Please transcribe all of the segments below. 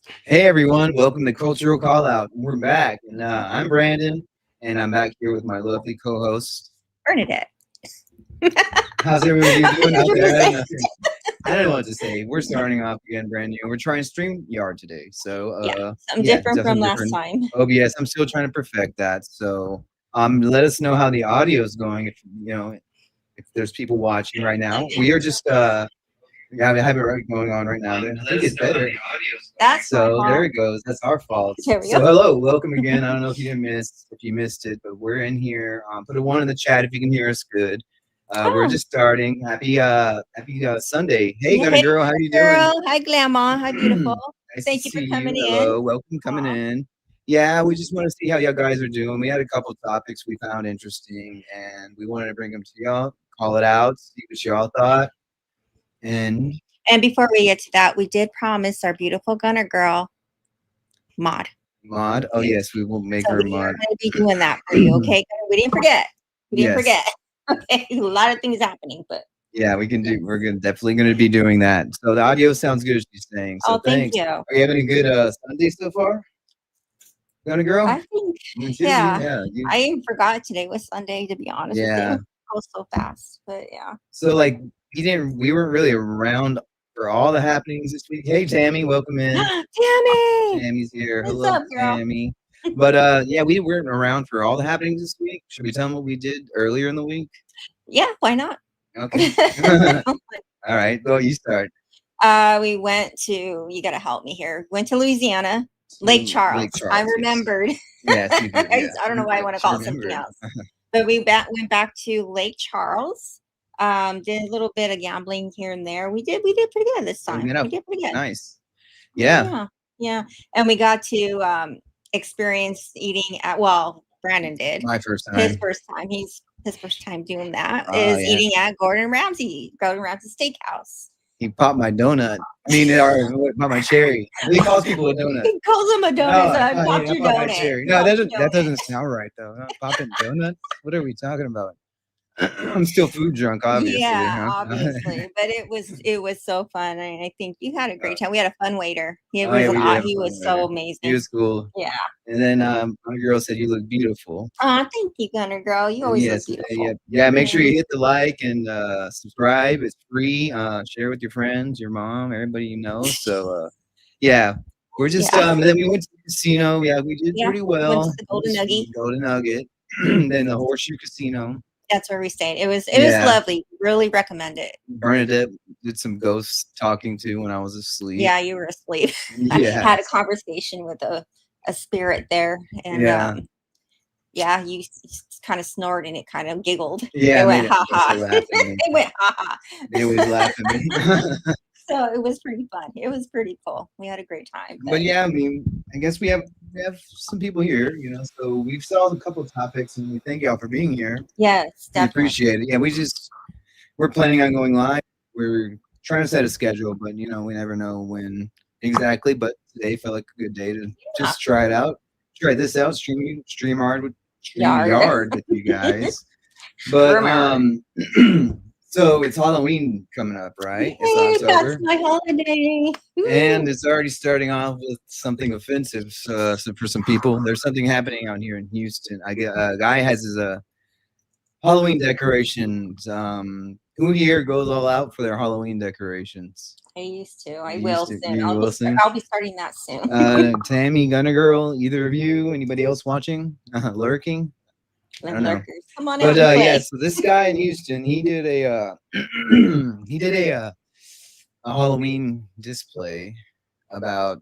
Hey everyone, welcome to Cultural Callout. We're back, and I'm Brandon, and I'm back here with my lovely co-host. Bernadette. How's everybody doing out What there? you say? I don't know what to say. We're starting off again brand new. We're trying StreamYard today, so Yeah, something yeah, different from definitely last different. time. OBS, I'm still trying to perfect that. So let us know how the audio is going. If there's people watching right now, we are just yeah, we have it right going on right now. I think it's better. That's my So there fault. it goes. That's our fault. There we So go. hello, welcome again. I don't know if you missed it, but we're in here. Put a one in the chat if you can hear us good. We're Oh, just starting. Happy Sunday. Hey, yeah, Gunner hey, girl, how you doing? girl. Hi, Glamour. Hi, beautiful. Nice to Thank you for see you. coming in. Hello, welcome coming Aw. in. Yeah, we just want to see how y'all guys are doing. We had a couple topics we found interesting, and we wanted to bring them to y'all, call it out, see what y'all thought, and And before we get to that, we did promise our beautiful Gunner girl mod. mod. Oh yes, we will make So her we are mod. going to be doing that for you, okay? Gunner? We didn't forget. We didn't Yes. forget. Okay, a lot of things happening, but Yeah, we can do. We're gonna definitely gonna be doing that. So the audio sounds good, as she's saying. So oh, thank thanks. you. Are you having a good Sunday so far? Got a girl? I think, You too? yeah. Yeah. I even forgot today was Sunday, to be honest with Yeah. you. Goes so fast, but yeah. So like we weren't really around for all the happenings this week. Hey Tammy, welcome in. Tammy, Tammy's here. what's Hello, up, girl? Tammy. But yeah, we weren't around for all the happenings this week. Should we tell them what we did earlier in the week? Yeah, why not? Okay. All right. Go, you start. We went to. You got to help me here. Went to Louisiana, Lake Charles. Lake I Charles, yes. remembered. Yes, you did. Yeah. I don't know why I want to She call it something remembered. else, but we went back to Lake Charles. Did a little bit of gambling here and there. We did pretty good this time. Clean it We up. did pretty good. Nice. Yeah. Yeah, yeah. And we got to experience eating at, well, Brandon did. My first His time. first time. His first time doing that Oh is yeah. eating at Gordon Ramsay Steakhouse. He popped my donut. I mean, or popped my cherry. He calls people a donut. He calls him a No, donut, so I I popped your popped my donut. cherry. No, Popped your that donut. doesn't sound right though. Not popping donuts. What are we talking about? I'm still food drunk, obviously. Yeah, Huh? obviously, but it was so fun, and I think you had a great time. We had a fun waiter. He Oh was yeah, we did have a he fun was so later. He amazing. was cool. Yeah. And then my girl said you look beautiful. Thank you, Gunner girl. You always Yes, look beautiful. yeah. Make sure you hit the like and subscribe. It's free. Share with your friends, your mom, everybody you know. So yeah, we're just Yeah. then we went to the casino. Yeah, we did Yeah. pretty Went well. to the Golden Nugget. Golden Nugget. Then the Horseshoe Casino. That's where we stayed. It was Yeah. lovely. Really recommend it. Bernadette did some ghost talking to when I was asleep. Yeah, you were asleep. Yeah. I had a conversation with a spirit there, and Yeah. yeah, you kind of snored and it kind of giggled. Yeah, It went it ha ha. laugh at me. It went ha ha. They always laugh at me. So it was pretty fun. It was pretty cool. We had a great time. But yeah, I mean, I guess we have some people here, you know. So we've solved a couple of topics, and we thank y'all for being here. Yes, We definitely. appreciate it. Yeah, we're planning on going live. We're trying to set a schedule, but you know, we never know when exactly. But today felt like a good day to just try it out. Try this out. StreamYard with you guys. But so it's Halloween coming up, right? It's Hey, October. that's my holiday. And it's already starting off with something offensive. So for some people, there's something happening out here in Houston. I get a guy has his Halloween decorations. Who here goes all out for their Halloween decorations? I used to. I You will used to- soon. you will soon? I'll be starting that soon. Tammy, Gunner Girl, either of you, anybody else watching, lurking? I don't know. Lurkers. Come on But out and play. yeah, so this guy in Houston, he did a a Halloween display about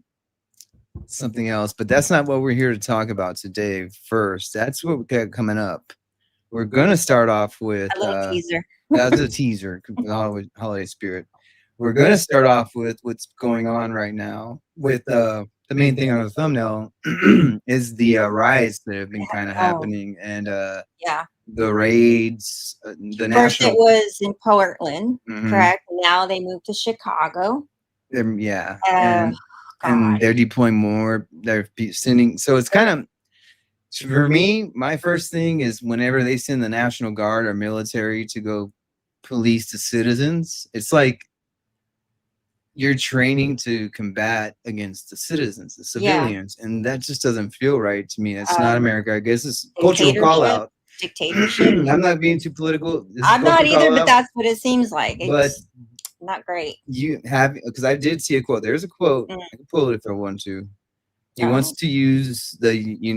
something else, but that's not what we're here to talk about today. First, that's what we got coming up. We're gonna start off with A little teaser. that's a teaser, holiday spirit. We're gonna start off with what's going on right now. With the main thing on the thumbnail is the riots that have been kind of happening, and Yeah. the raids, the First, national. it was in Portland, Mhm. correct? Now they moved to Chicago. Yeah, God. and they're deploying more. They're sending. So it's kind of for me. My first thing is whenever they send the National Guard or military to go police the citizens, it's like you're training to combat against the citizens, the Yeah. civilians, and that just doesn't feel right to me. It's not Um, America. I guess it's cultural call dictatorship. out. Dictatorship. I'm not being too political. This is I'm not cultural either, call but out. that's what it seems like. But It's not great. you have, because I did see a quote. There's a quote. Mm. I can pull it if I want to. He wants Oh. to use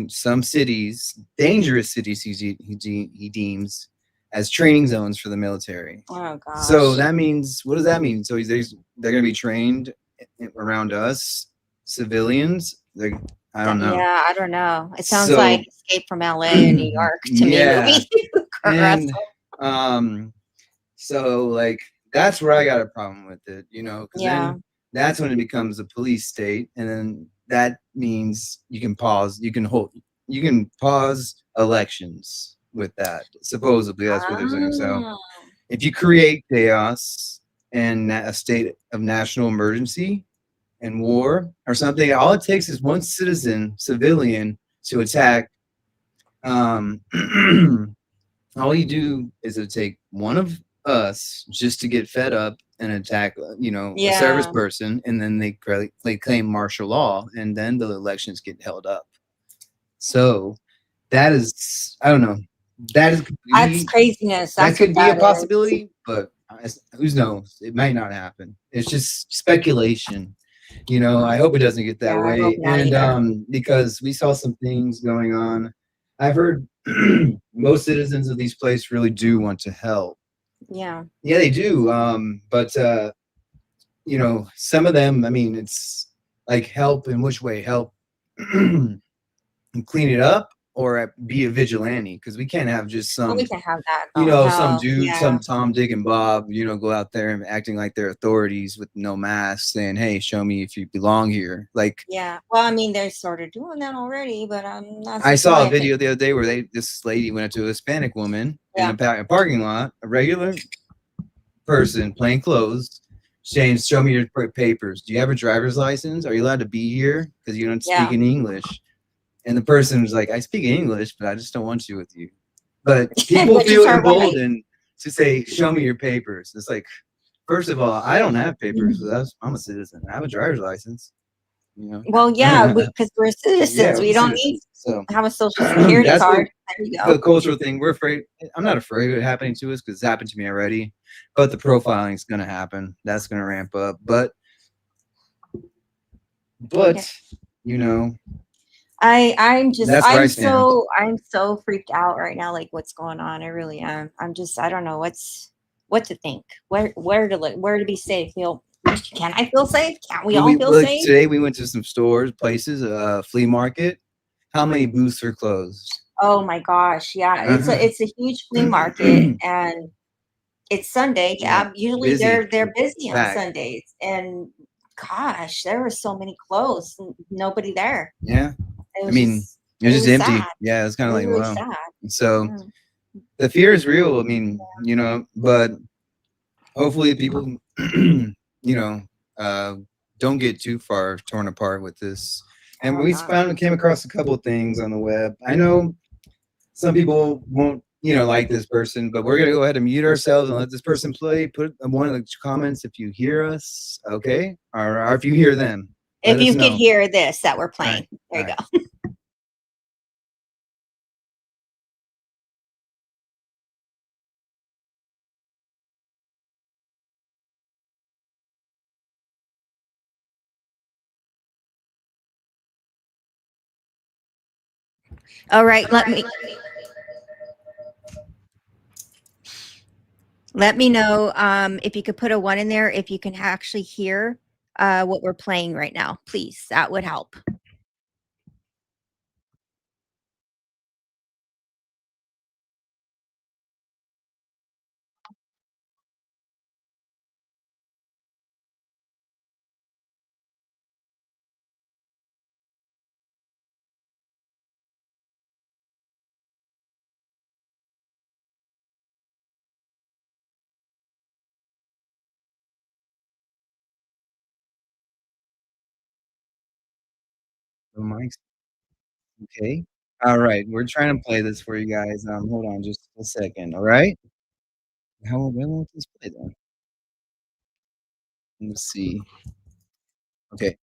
some cities, dangerous cities he deems as training zones for the military. Oh gosh. So that means, what does that mean? So they're going to be trained around us civilians. I don't know. Yeah, I don't know. It sounds So- like Escape from LA and New York to Yeah. me. Movie. Kurt And Russell. so like that's where I got a problem with it, because Yeah. then that's when it becomes a police state, and then that means you can pause elections with that. Supposedly, that's what they're saying. So Ah. if you create chaos and a state of national emergency and war or something, all it takes is one civilian to attack. All you do is it take one of us just to get fed up and attack, a service Yeah. person, and then they claim martial law, and then the elections get held up. So that is, I don't know. That is That's craziness. that That's could what be a that is. possibility, but who knows? It might not happen. It's just speculation. I hope it doesn't get that Yeah, I way. hope not And either. because we saw some things going on, I've heard most citizens of these places really do want to help. Yeah. Yeah, they do. But some of them, I mean, it's like help in which way? Help clean it up or be a vigilante, because we can't have just Well, some, we can have that going. some No, dude, yeah. some Tom, Dick, and Bob, go out there and acting like they're authorities with no mask, saying, "Hey, show me if you belong here." Like, Yeah. Well, I mean, they're sort of doing that already, but I'm not. I saw a video the other day where this lady went up to a Hispanic woman in a parking lot, a regular person, plain clothes, saying, "Show me your papers. Do you have a driver's license? Are you allowed to be here? Because you don't speak in English." And the person was like, "I speak English, but I just don't want you with you." But people feel emboldened to say, "Show me your papers." It's like, first of all, I don't have papers. I'm a citizen. I have a driver's license. Well, yeah, because we're citizens. Yeah, we we're don't citizens. need to have a social security That's card. There you go. the cultural thing. We're afraid. I'm not afraid of it happening to us because it's happened to me already. But the profiling is going to happen. That's going to ramp up. But I'm just that's where I stand. I'm so freaked out right now, like what's going on. I really am. I don't know what to think. Where to look, where to be safe. Can I feel safe? Can't we all feel safe? Today we went to some stores, places, flea market. How many booths are closed? Oh my gosh, yeah. It's a huge flea market and it's Sunday. Yeah, usually busy. they're busy on Packed. Sundays. And gosh, there were so many closed, nobody there. Yeah. It was just empty. sad. Yeah, it's kind of like, really wow. sad. So the fear is real. I mean, but hopefully people, don't get too far torn apart with this. And we came across a couple of things on the web. I know some people won't, like this person, but we're going to go ahead and mute ourselves and let this person play. Put one of the comments if you hear us, okay? Or if you hear them. If you could hear this that we're playing. There you go. All right, let me know if you could put a 1 in there, if you can actually hear what we're playing right now, please. That would help. Mike's okay. All right, we're trying to play this for you guys. Hold on just a second. All right. How will this play then? Let's see. Okay.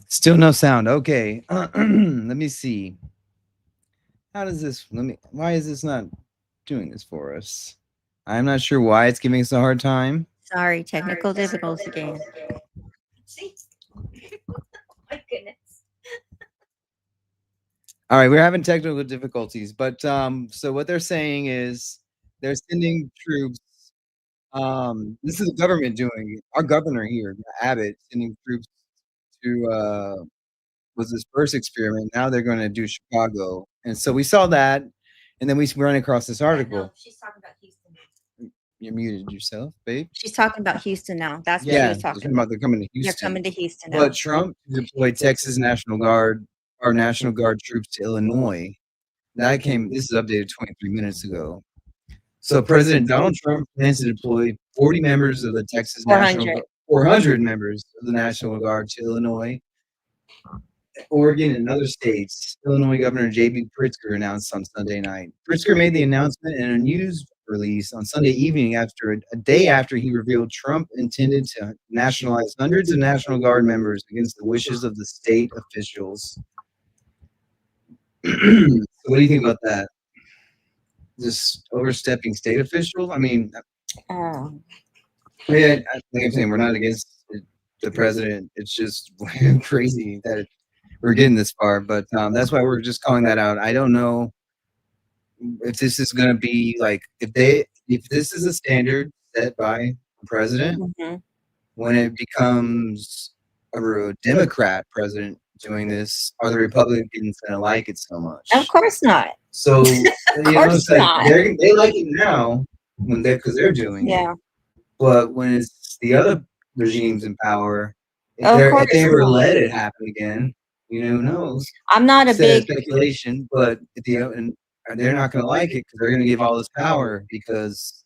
Still no sound. Okay. Let me see. How does this? Why is this not doing this for us? I'm not sure why it's giving us a hard time. Sorry, technical difficulties again. See? My goodness. All right, we're having technical difficulties, but so what they're saying is they're sending troops. This is the government doing it. Our governor here, Abbott, sending troops to was his first experiment. Now they're going to do Chicago, and so we saw that, and then we run across this article. No, she's talking about Houston. You muted yourself, babe. She's talking about Houston now. That's what Yeah, she was talking about. they're coming to They're Houston. coming to Houston now. But Trump deployed Texas National Guard, our National Guard troops to Illinois. This is updated 23 minutes ago. So President Donald Trump plans to deploy 40 members of the Texas 400 members of the National Guard to Illinois, Oregon, and other states. Illinois Governor J.B. Pritzker announced on Sunday night. Pritzker made the announcement in a news release on Sunday evening after a day after he revealed Trump intended to nationalize hundreds of National Guard members against the wishes of the state officials. So what do you think about that? Just overstepping state officials? I mean, yeah, like I'm saying, we're not against the president. It's just crazy that we're getting this far, but that's why we're just calling that out. I don't know if this is going to be like if this is a standard set by the president, when it becomes a Democrat president doing this, are the Republicans going to like it so much? Of course not. So you know, it's like they like it now because they're doing it. But when it's the other regimes in power, if they ever let it happen again, who knows? I'm not a big speculation, but they're not going to like it because they're going to give all this power because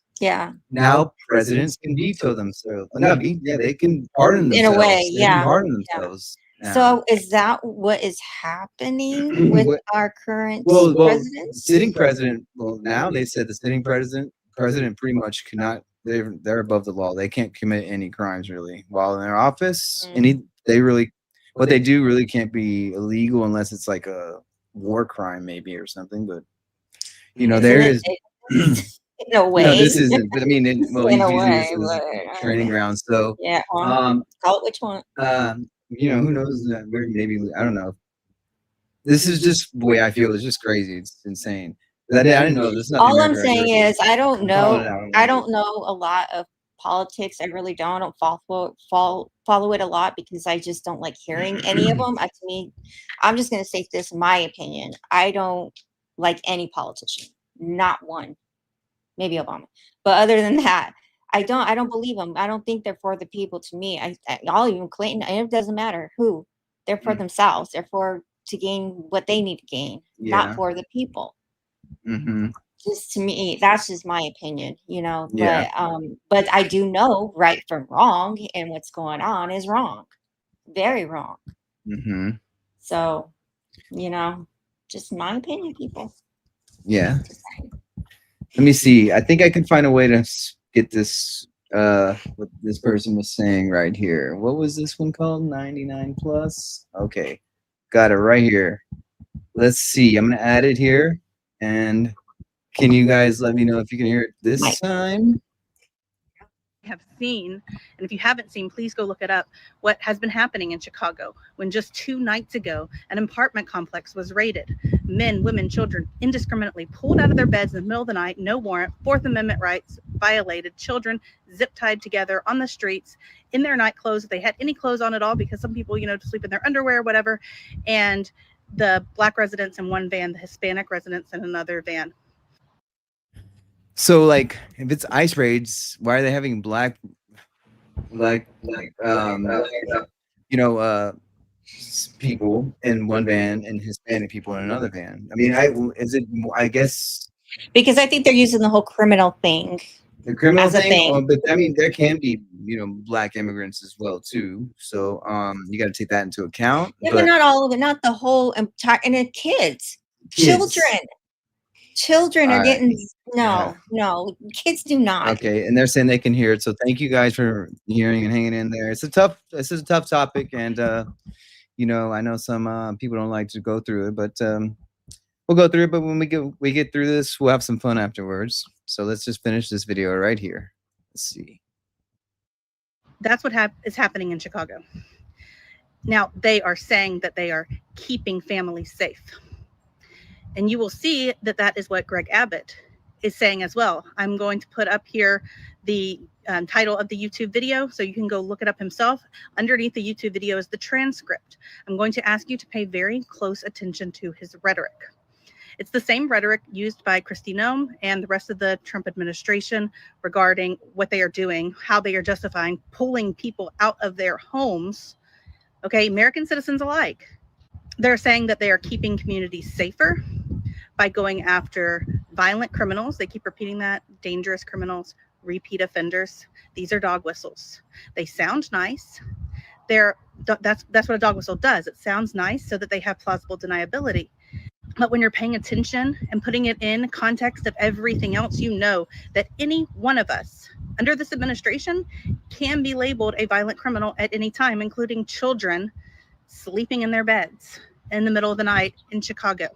now presidents can veto themselves. They can pardon themselves. In a way, they can pardon themselves. Now. So is that what is happening with our current president? Sitting president. Well, now they said the sitting president pretty much cannot. They're above the law. They can't commit any crimes really while in their office. What they do really can't be illegal unless it's like a war crime maybe or something. But there is. In a way, this isn't. But I mean, he's using this as a training ground. So call it which one. Who knows? Maybe I don't know. This is just the way I feel. It's just crazy. It's insane. I didn't know. All I'm saying is I don't know. I don't know a lot of politics. I really don't. I don't follow it a lot because I just don't like hearing any of them. To me, I'm just going to say this, in my opinion. I don't like any politician, not one. Maybe Obama, but other than that, I don't believe them. I don't think they're for the people. To me, I'll even Clinton. It doesn't matter who. They're for themselves. They're to gain what they need to gain, not for the people. Just to me, that's just my opinion, but I do know right from wrong, and what's going on is wrong, very wrong. So, just my opinion, people. Yeah. Let me see. I think I can find a way to get this. What this person was saying right here. What was this one called? 99 plus. Okay, got it right here. Let's see. I'm gonna add it here, and can you guys let me know if you can hear it this time? Have seen, and if you haven't seen, please go look it up, what has been happening in Chicago when just 2 nights ago an apartment complex was raided. Men, women, children indiscriminately pulled out of their beds in the middle of the night, no warrant, Fourth Amendment rights violated, children zip tied together on the streets in their night clothes, if they had any clothes on at all, because some people sleep in their underwear or whatever, and the Black residents in one van, the Hispanic residents in another van. So, like, if it's ICE raids, why are they having black people in one van and Hispanic people in another van? I mean, I guess because I think they're using the whole criminal thing The criminal as a thing, thing. but I mean, there can be, black immigrants as well too. So, you got to take that into account. Yeah, but not all of it, not the whole entire, and then kids, Kids, children all are right, getting, yeah, no, kids do not. okay, and they're saying they can hear it. So, thank you guys for hearing and hanging in there. This is a tough topic, and I know some people don't like to go through it, but we'll go through it. But when we get through this, we'll have some fun afterwards. So, let's just finish this video right here. Let's see. That's what is happening in Chicago. Now, they are saying that they are keeping families safe. And you will see that that is what Greg Abbott is saying as well. I'm going to put up here the title of the YouTube video so you can go look it up himself. Underneath the YouTube video is the transcript. I'm going to ask you to pay very close attention to his rhetoric. It's the same rhetoric used by Kristi Noem and the rest of the Trump administration regarding what they are doing, how they are justifying pulling people out of their homes, okay, American citizens alike. They're saying that they are keeping communities safer by going after violent criminals. They keep repeating that, dangerous criminals, repeat offenders. These are dog whistles. They sound nice. That's what a dog whistle does. It sounds nice so that they have plausible deniability. But when you're paying attention and putting it in context of everything else, you know that any one of us under this administration can be labeled a violent criminal at any time, including children sleeping in their beds in the middle of the night in Chicago.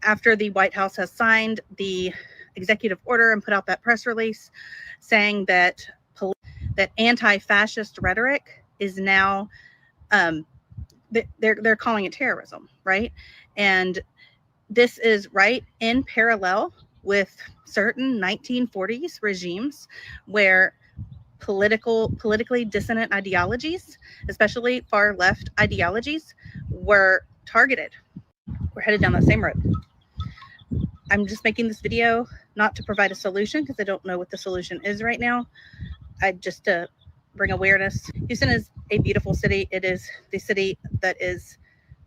After the White House has signed the executive order and put out that press release saying that anti-fascist rhetoric is now, they're calling it terrorism, right? And this is right in parallel with certain 1940s regimes where politically dissonant ideologies, especially far left ideologies, were targeted. We're headed down that same road. I'm just making this video not to provide a solution because I don't know what the solution is right now. Just to bring awareness. Houston is a beautiful city. It is the city that is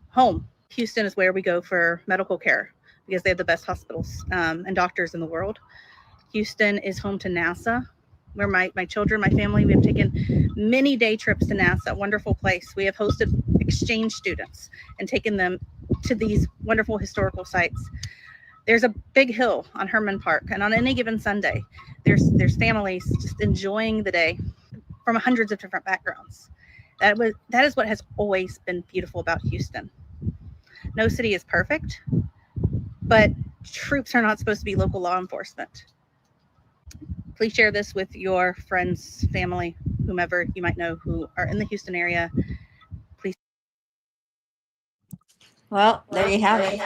home. Houston is where we go for medical care because they have the best hospitals and doctors in the world. Houston is home to NASA, where my children, my family, we have taken many day trips to NASA, wonderful place. We have hosted exchange students and taken them to these wonderful historical sites. There's a big hill on Herman Park, and on any given Sunday, there's families just enjoying the day from hundreds of different backgrounds. That is what has always been beautiful about Houston. No city is perfect, but troops are not supposed to be local law enforcement. Please share this with your friends, family, whomever you might know who are in the Houston area. Please. Well, there you have it.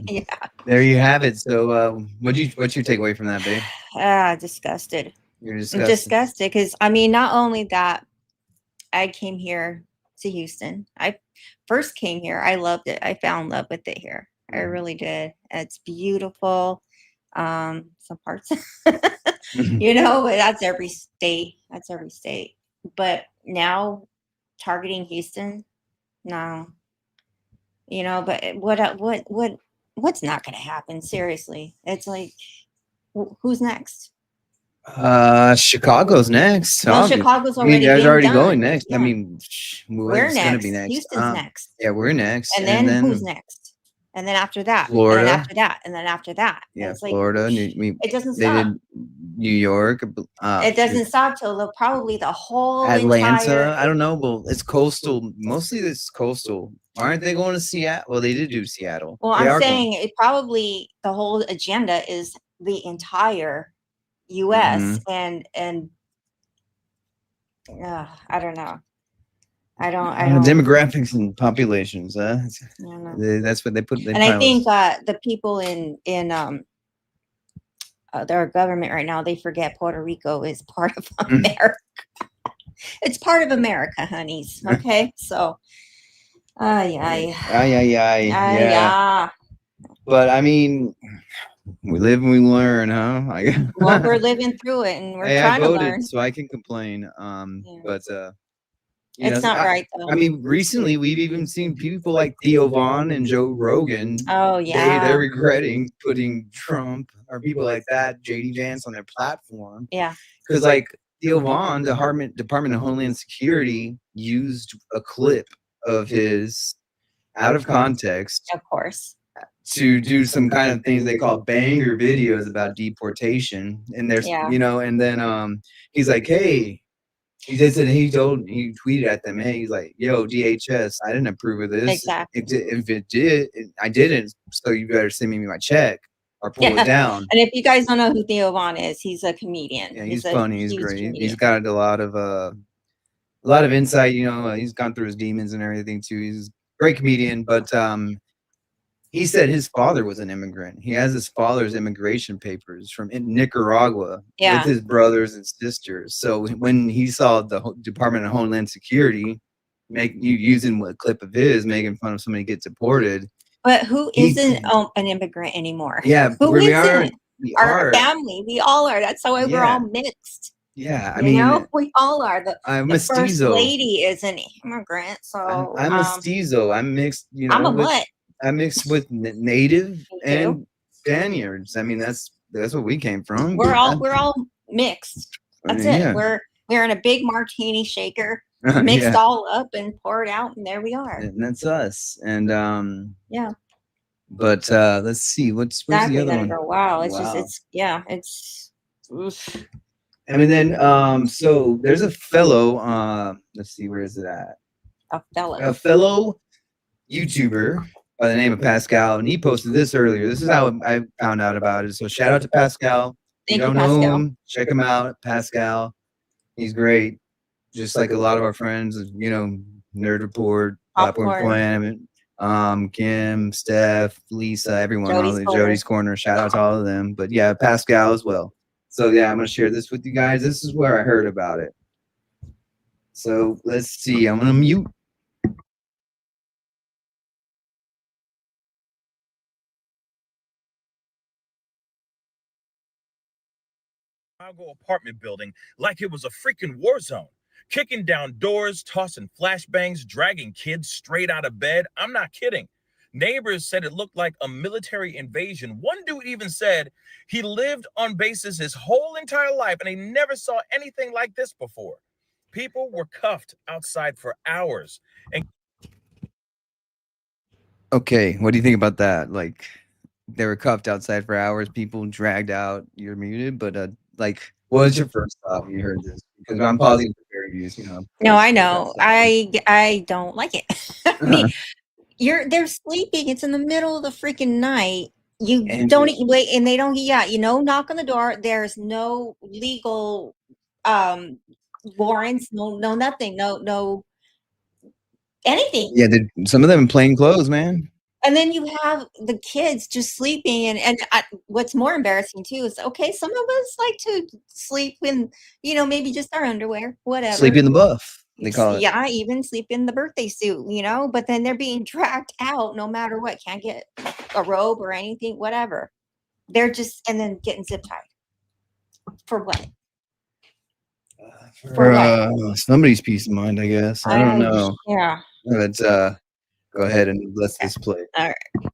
Yeah. There you have it. So, what's your takeaway from that, babe? Disgusted. You're I'm disgusted. disgusted because I mean, not only that, I came here to Houston. I first came here. I loved it. I fell in love with it here. I really did. It's beautiful. Some parts, but that's every state. That's every state. But now targeting Houston, no. But what's not going to happen? Seriously, it's like, who's next? Chicago's next. No, Chicago's already going done. next. Yeah. I mean, we're next. Gonna be next? Houston's next. Yeah, we're next. And then who's next? And then after that, Florida. And then after that, and then after that. Yeah, it's like, Florida. it doesn't They stop. did New York. It doesn't stop till probably the whole Atlanta. I don't know. Well, it's coastal. Mostly it's coastal. Aren't they going to Seattle? Well, they did do Seattle. Well, I'm saying it probably the whole agenda is the entire U.S. and I don't know. I don't demographics and populations. That's what they put. And I think the people in their government right now, they forget Puerto Rico is part of America. It's part of America, honeys. Okay, so yeah. But I mean, we live and we learn, huh? Well, we're living through it, and we're trying to learn. So I can complain. But It's not right though. I mean, recently we've even seen people like Theo Vaughn and Joe Rogan. Oh yeah. They're regretting putting Trump or people like that, JD Vance, on their platform. Yeah. Because like Theo Vaughn, the Department of Homeland Security used a clip of his out of context, of course, to do some kind of things they call banger videos about deportation. And there's, you know, and then he's like, hey, he tweeted at them, hey, he's like, yo, DHS, I didn't approve of this. Exactly. If it did, I didn't. So you better send me my check or pull it down. And if you guys don't know who Theo Vaughn is, he's a comedian. Yeah, he's funny. He's great. Comedian. He's got a lot of insight. You know, he's gone through his demons and everything too. He's a great comedian, but he said his father was an immigrant. He has his father's immigration papers from Nicaragua with his brothers and sisters. So when he saw the Department of Homeland Security using a clip of his making fun of somebody get deported. But who isn't an immigrant anymore? Yeah, we are family. We all are. That's why we're all mixed. Yeah, I mean, we all are. The mestizo. First lady is an immigrant, so I'm mestizo. I'm mixed. You know, I'm a mutt. I'm mixed with native and Spaniards. I mean, that's what we came from. We're all mixed. That's it. We're in a big martini shaker, mixed all up and poured out, and there we are. And that's us. And But let's see, what's the other one? Wow, it's oof. I mean, then so there's a fellow. Let's see, where is it at? A fellow YouTuber by the name of Pascal, and he posted this earlier. This is how I found out about it. So shout out to Pascal. If you don't know him, check him out. Pascal, he's great. Just like a lot of our friends, you know, Nerd Report, Popcorn Planet, Kim, Steph, Lisa, everyone, Jody's Corner. Shout out to all of them. But yeah, Pascal as well. So yeah, I'm gonna share this with you guys. This is where I heard about it. So let's see. I'm gonna mute. Chicago apartment building like it was a freaking war zone. Kicking down doors, tossing flashbangs, dragging kids straight out of bed. I'm not kidding. Neighbors said it looked like a military invasion. One dude even said he lived on bases his whole entire life and he never saw anything like this before. People were cuffed outside for hours. And okay, what do you think about that? Like, they were cuffed outside for hours, people dragged out. You're muted, but like, what was your first thought when you heard this? Because I'm pausing for reviews, you know. No, I know. I don't like it. I mean, they're sleeping. It's in the middle of the freaking night. You don't wait, and they don't. Yeah, you know, knock on the door. There's no legal warrants. No, nothing. No anything. Yeah, some of them in plain clothes, man. And then you have the kids just sleeping, and what's more embarrassing too is, okay, some of us like to sleep in, you know, maybe just our underwear, whatever. Sleep in the buff, they call it. Yeah, even sleep in the birthday suit, you know. But then they're being dragged out no matter what. Can't get a robe or anything, whatever. They're just, and then getting zip tied. For what? For somebody's peace of mind, I guess. I don't know. Yeah. But go ahead and let's just play. All right.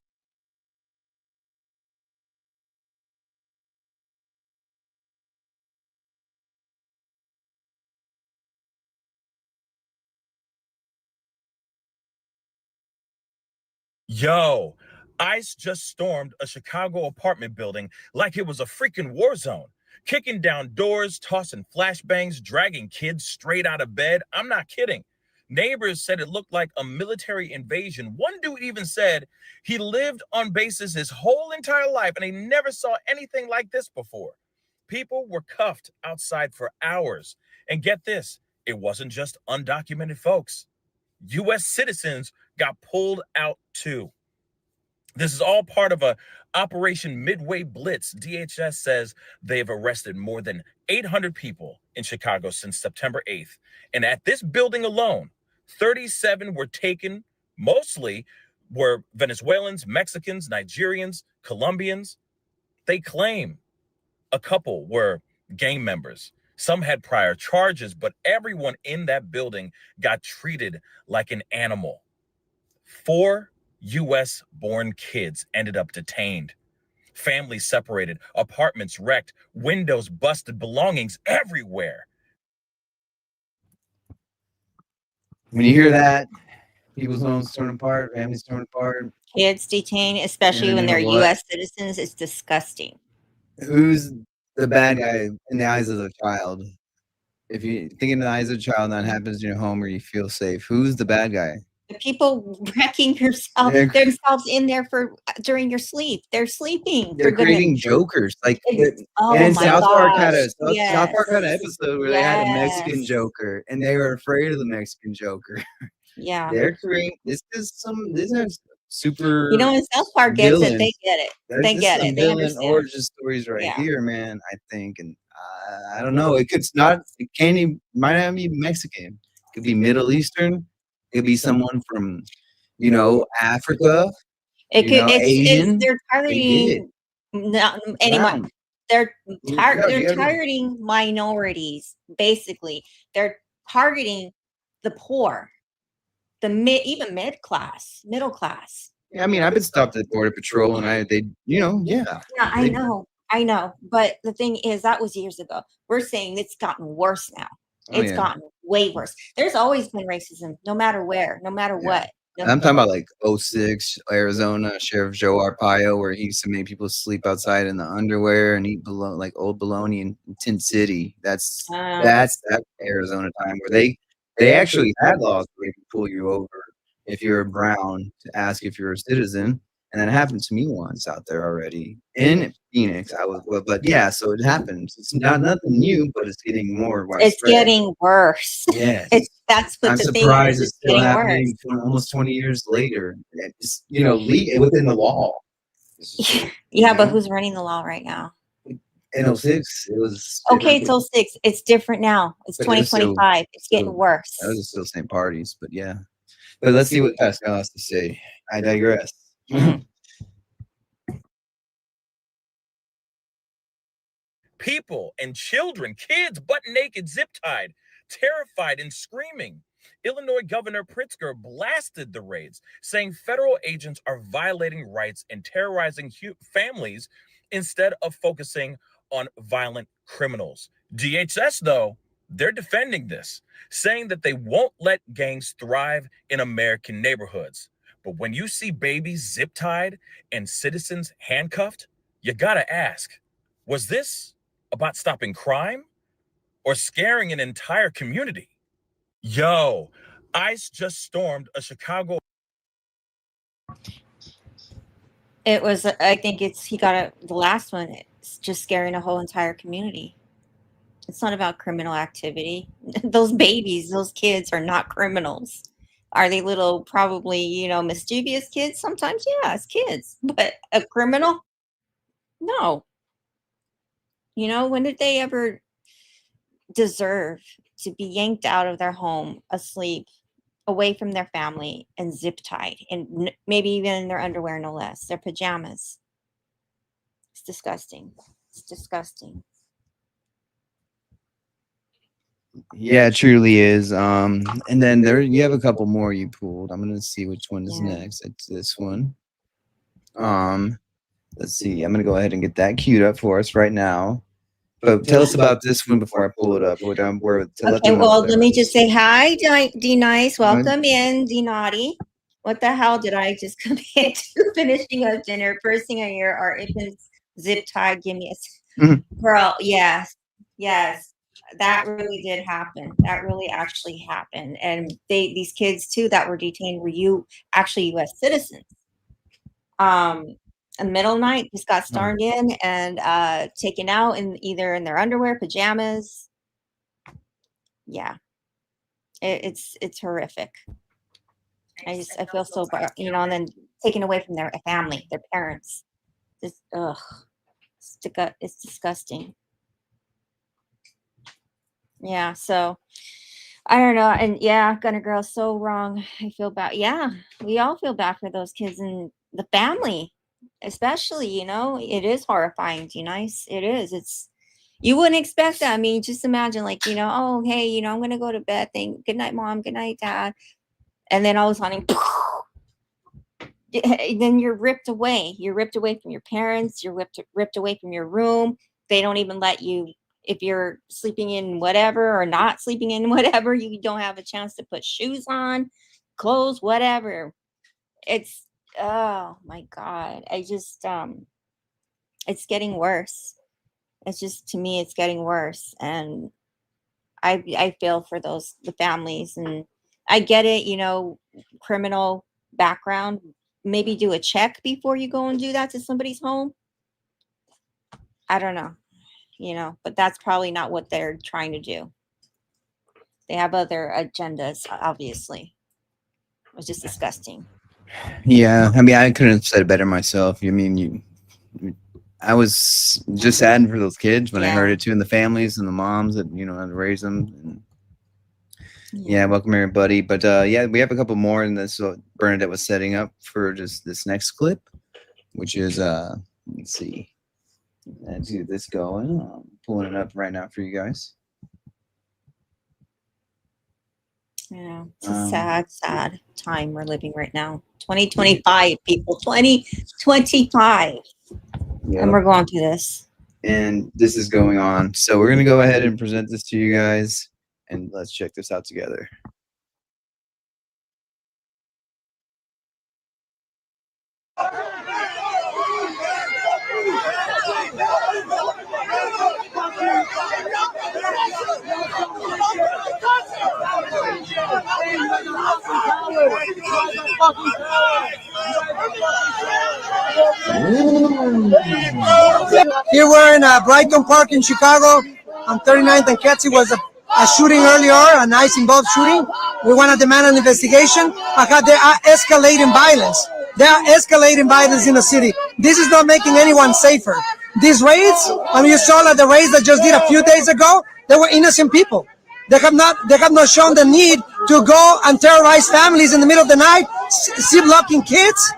yo, ICE just stormed a Chicago apartment building like it was a freaking war zone. Kicking down doors, tossing flashbangs, dragging kids straight out of bed. I'm not kidding. Neighbors said it looked like a military invasion. One dude even said he lived on bases his whole entire life and he never saw anything like this before. People were cuffed outside for hours. And get this, it wasn't just undocumented folks. U.S. citizens got pulled out too. This is all part of a Operation Midway Blitz. DHS says they've arrested more than 800 people in Chicago since September 8th. And at this building alone, 37 were taken, mostly were Venezuelans, Mexicans, Nigerians, Colombians. They claim a couple were gang members. Some had prior charges, but everyone in that building got treated like an animal. 4 US born kids ended up detained. Families separated, apartments wrecked, windows busted, belongings everywhere. When you hear that, people's homes torn apart, families torn apart. Kids detained, especially when you they're know what? U.S. citizens, it's disgusting. Who's the bad guy in the eyes of the child? If you think in the eyes of a child and that happens in your home where you feel safe, who's the bad guy? The people wrecking themselves in there for during your sleep. They're sleeping. They're for goodness. creating jokers. Like, Oh and my South Park had gosh. a South Park had an episode where they had a Mexican Yes. Joker, and they were afraid of the Mexican Joker. Yeah. They're creating this is super. You know, when South Park gets it, villains. they get it. They This get some it. They villain understand. origin stories right Yeah. here, man. I think, and I don't know. It could not. It can't even. Might not be Mexican. It could be Middle Eastern. It could be someone from, Africa. It could. Asian. They're targeting not anyone. Brown. They're Yeah, targeting minorities. Basically, they're targeting the poor, the middle class. Yeah, I mean, I've been stopped at Border Patrol, and yeah. Yeah, I know. But the thing is, that was years ago. We're saying it's gotten worse now. It's gotten way worse. There's always been racism, no matter where, no matter what. I'm talking about like 06, Arizona, Sheriff Joe Arpaio, where he used to make people sleep outside in the underwear and eat like old bologna in Tent City. That's that Arizona time where they actually had laws where they could pull you over if you're brown to ask if you're a citizen. And that happened to me once out there already in Phoenix. But yeah, so it happens. It's not nothing new, but it's getting more widespread. It's getting worse. Yes. That's what I'm the thing surprised is. it's still happening almost 20 years later. It's, within the law. Yeah, but who's running the law right now? In 06, it was. Okay, it's 06. It's different now. It's 2025. It's getting worse. Those are still the same parties, but yeah. But let's see what Pascal has to say. I digress. People and children, kids, butt naked, zip tied, terrified and screaming. Illinois Governor Pritzker blasted the raids, saying federal agents are violating rights and terrorizing families instead of focusing on violent criminals. DHS, though, they're defending this, saying that they won't let gangs thrive in American neighborhoods. But when you see babies zip tied and citizens handcuffed, you gotta ask, was this about stopping crime or scaring an entire community? Yo, ICE just stormed a Chicago. It was, I think he got the last one. It's just scaring a whole entire community. It's not about criminal activity. Those babies, those kids are not criminals. Are they little, probably, mischievous kids? Sometimes, yeah, it's kids. But a criminal? No. When did they ever deserve to be yanked out of their home, asleep, away from their family, and zip tied, and maybe even in their underwear, no less, their pajamas? It's disgusting. It's disgusting. Yeah, it truly is. And then you have a couple more you pulled. I'm gonna see which one is next. It's this one. Let's see. I'm gonna go ahead and get that queued up for us right now. But tell us about this one before I pull it up. Okay, well, let me just say hi, D Nice. Welcome in, D Naughty. What the hell did I just come into finishing up dinner? First thing I hear are infants zip tied. Give me a girl. Yes. That really did happen. That really actually happened. And these kids too that were detained were actually U.S. citizens. A middle night just got stormed in and taken out either in their underwear, pajamas. Yeah, it's horrific. I feel so bad, and then taken away from their family, their parents. It's disgusting. Yeah, so I don't know, and Gunner Girl, so wrong. I feel bad. Yeah, we all feel bad for those kids and the family. Especially, it is horrifying, D Nice. It is. You wouldn't expect that. I mean, just imagine, like, oh, hey, I'm gonna go to bed. Thank good night, mom. Good night, dad. And then all of a sudden, then you're ripped away. You're ripped away from your parents. You're ripped away from your room. They don't even let you, if you're sleeping in whatever or not sleeping in whatever, you don't have a chance to put shoes on, clothes, whatever. It's, oh my God. It's getting worse. It's just, to me, it's getting worse. And I feel for the families, and I get it, criminal background. Maybe do a check before you go and do that to somebody's home. I don't know, but that's probably not what they're trying to do. They have other agendas, obviously. It was just disgusting. Yeah, I mean, I couldn't have said it better myself. I mean, I was just saddened for those kids when I heard it too, and the families and the moms that had to raise them. And yeah, welcome everybody. But yeah, we have a couple more, and that's what Bernadette was setting up for just this next clip, which is let's see, let's get this going. I'm pulling it up right now for you guys. Yeah, it's a sad time we're living right now. 2025, people. 2025. Yep. And we're going through this. And this is going on. So we're going to go ahead and present this to you guys, and let's check this out together. Here we're in Brighton Park in Chicago on 39th and Kedzie. Was a shooting earlier, a nice involved shooting. We want to demand an investigation. They are escalating violence. They are escalating violence in the city. This is not making anyone safer. These raids, you saw like the raids that just did a few days ago, they were innocent people. They have not shown the need to go and terrorize families in the middle of the night, zip-locking kids,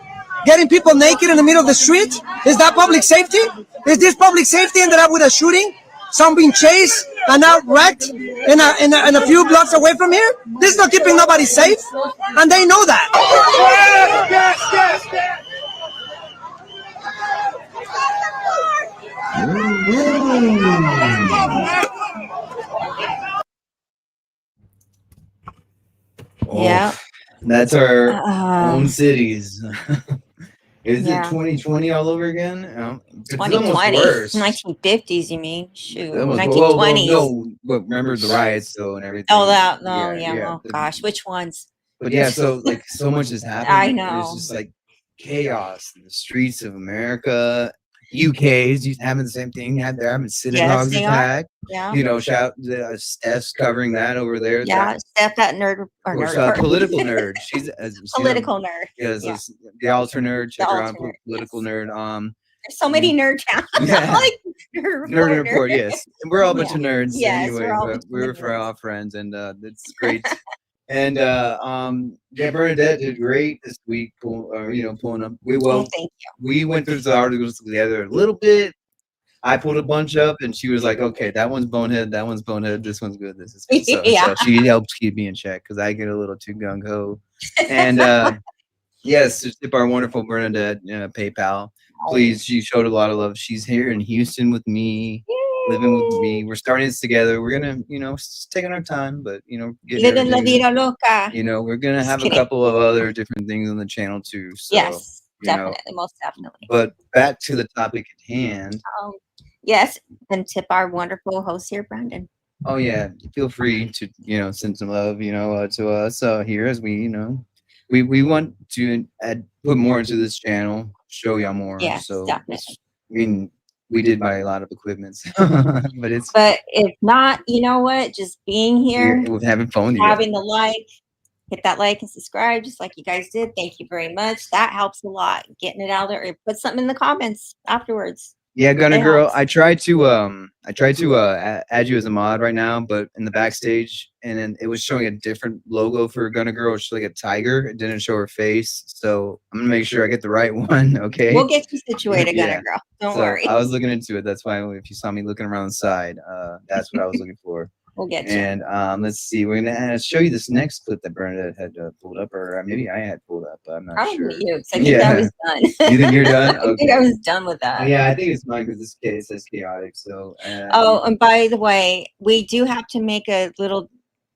getting people naked in the middle of the street. Is that public safety? Is this public safety ended up with a shooting? Some being chased and now wrecked in a few blocks away from here? This is not keeping nobody safe, and they know that. Yeah. That's our own cities. Is it 2020 all over again? 2020, 1950s, you mean? Shoot, 1920s. No, but remember the riots though and everything. Oh, that no, yeah. Oh gosh, which ones? But yeah, so like so much has happened. I know. There's just like chaos in the streets of America. UK's having the same thing. They're having synagogues attacked. Yeah. Shout Steph's covering that over there. Yeah, Steph, that nerd or nerd. Political nerd. She's political nerd. Yes, the alter nerd. Check her out. Political nerd. There's so many nerd towns. Yeah. Like nerd report. Yes, and we're all a bunch of nerds. Yes, anyway, we're for all friends, and it's great. And Bernadette did great this week. Pulling up. Thank you. We went through the articles together a little bit. I pulled a bunch up, and she was like, "Okay, that one's bonehead. That one's bonehead. This one's good. This is good." So she helps keep me in check because I get a little too gung ho. And yes, to tip our wonderful Bernadette PayPal. Please, she showed a lot of love. She's here in Houston with me. Living with me. We're starting this together. We're gonna, taking our time, but living la vida loca. We're gonna have a couple of other different things on the channel too. So, yes, definitely, most definitely. But back to the topic at hand. Yes, and tip our wonderful host here, Brandon. Oh yeah, feel free to send some love, to us here as we we want to put more into this channel, show y'all more. Yes, so definitely. I mean, we did buy a lot of equipment, but if not, you know what? Just being here, with having fun, having the like, hit that like and subscribe, just like you guys did. Thank you very much. That helps a lot. Getting it out there, or put something in the comments afterwards. Yeah, Gunner It Girl. helps. I tried to add you as a mod right now, but in the backstage, and then it was showing a different logo for Gunner Girl, which is like a tiger. It didn't show her face, so I'm gonna make sure I get the right one. Okay. We'll get you situated, Yeah. Gunner Girl. Don't So worry. I was looking into it. That's why if you saw me looking around the side, that's what I was looking for. We'll get you. And let's see, we're gonna show you this next clip that Bernadette had pulled up, or maybe I had pulled up, but I'm not Probably sure. you, 'cause I think I was done. You think you're done? I think I was done with that. Yeah, I think it's mine because this case says chaotic. So. Oh, and by the way, we do have to make a little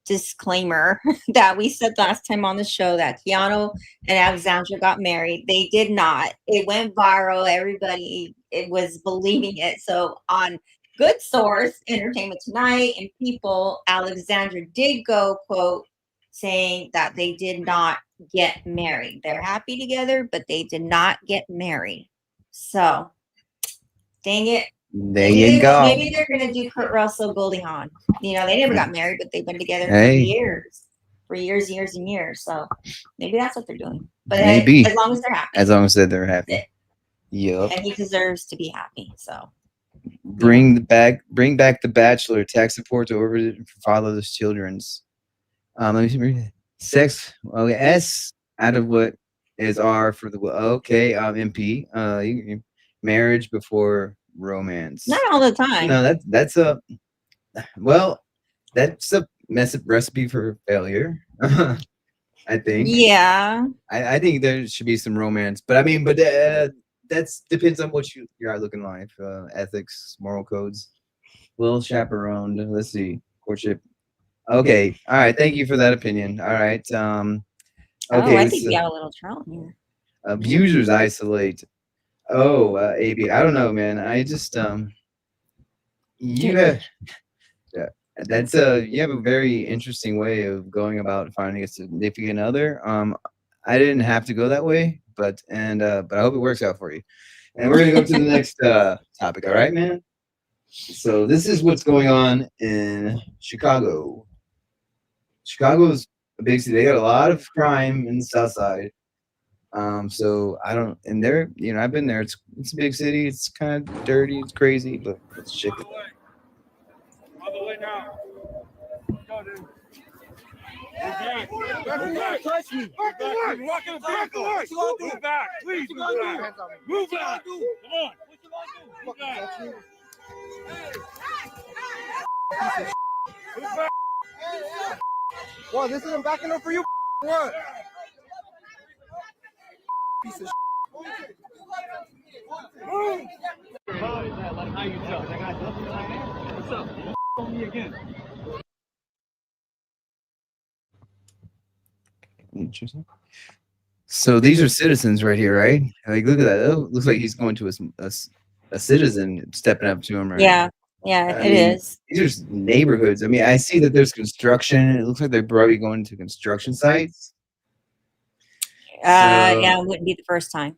disclaimer that we said last time on the show that Keanu and Alexandra got married. They did not. It went viral. Everybody it was believing it. So on good source, Entertainment Tonight and People, Alexandra did go, quote, saying that they did not get married. They're happy together, but they did not get married. So, dang it. There you go. Maybe they're gonna do Kurt Russell, Goldie Hawn. You know, they never got married, but they've been together for years, and years. So maybe that's what they're doing. But Maybe. Hey, as long as they're happy. As long as they're happy. Yep. And he deserves to be happy. So bring back the Bachelor. Tax support to over fatherless children's. Let me see. Sex. Okay, S out of what is R for the okay. MP. Marriage before romance. not all the time. No, that's a recipe for failure. I think. Yeah. I think there should be some romance, but I mean, that's depends on what you're looking like. Ethics, moral codes. Well chaperoned. Let's see. Courtship. Okay. All right. Thank you for that opinion. All right. Okay. I think we got a little Trump here. Abusers isolate. Oh, AB. I don't know, man. I just you have you have a very interesting way of going about finding a significant other. I didn't have to go that way, but I hope it works out for you. And we're gonna go to the next topic. All right, man. So this is what's going on in Chicago. Chicago's a big city. They got a lot of crime in the South Side. So I don't, and there, I've been there. It's a big city. It's kind of dirty. It's crazy, but it's chic. On the way now. Go, dude. Touch me. Walk back. Move back. Please move back. Move back. Come on. What you gonna do? Move back. Well, this isn't backing up for you. What? Piece of Interesting. So these are citizens right here, right? Like, look at that. Oh, looks like he's going to a citizen stepping up to him, right? Yeah, it is. These are just neighborhoods. I mean, I see that there's construction. It looks like they're probably going to construction sites. Yeah, it wouldn't be the first time.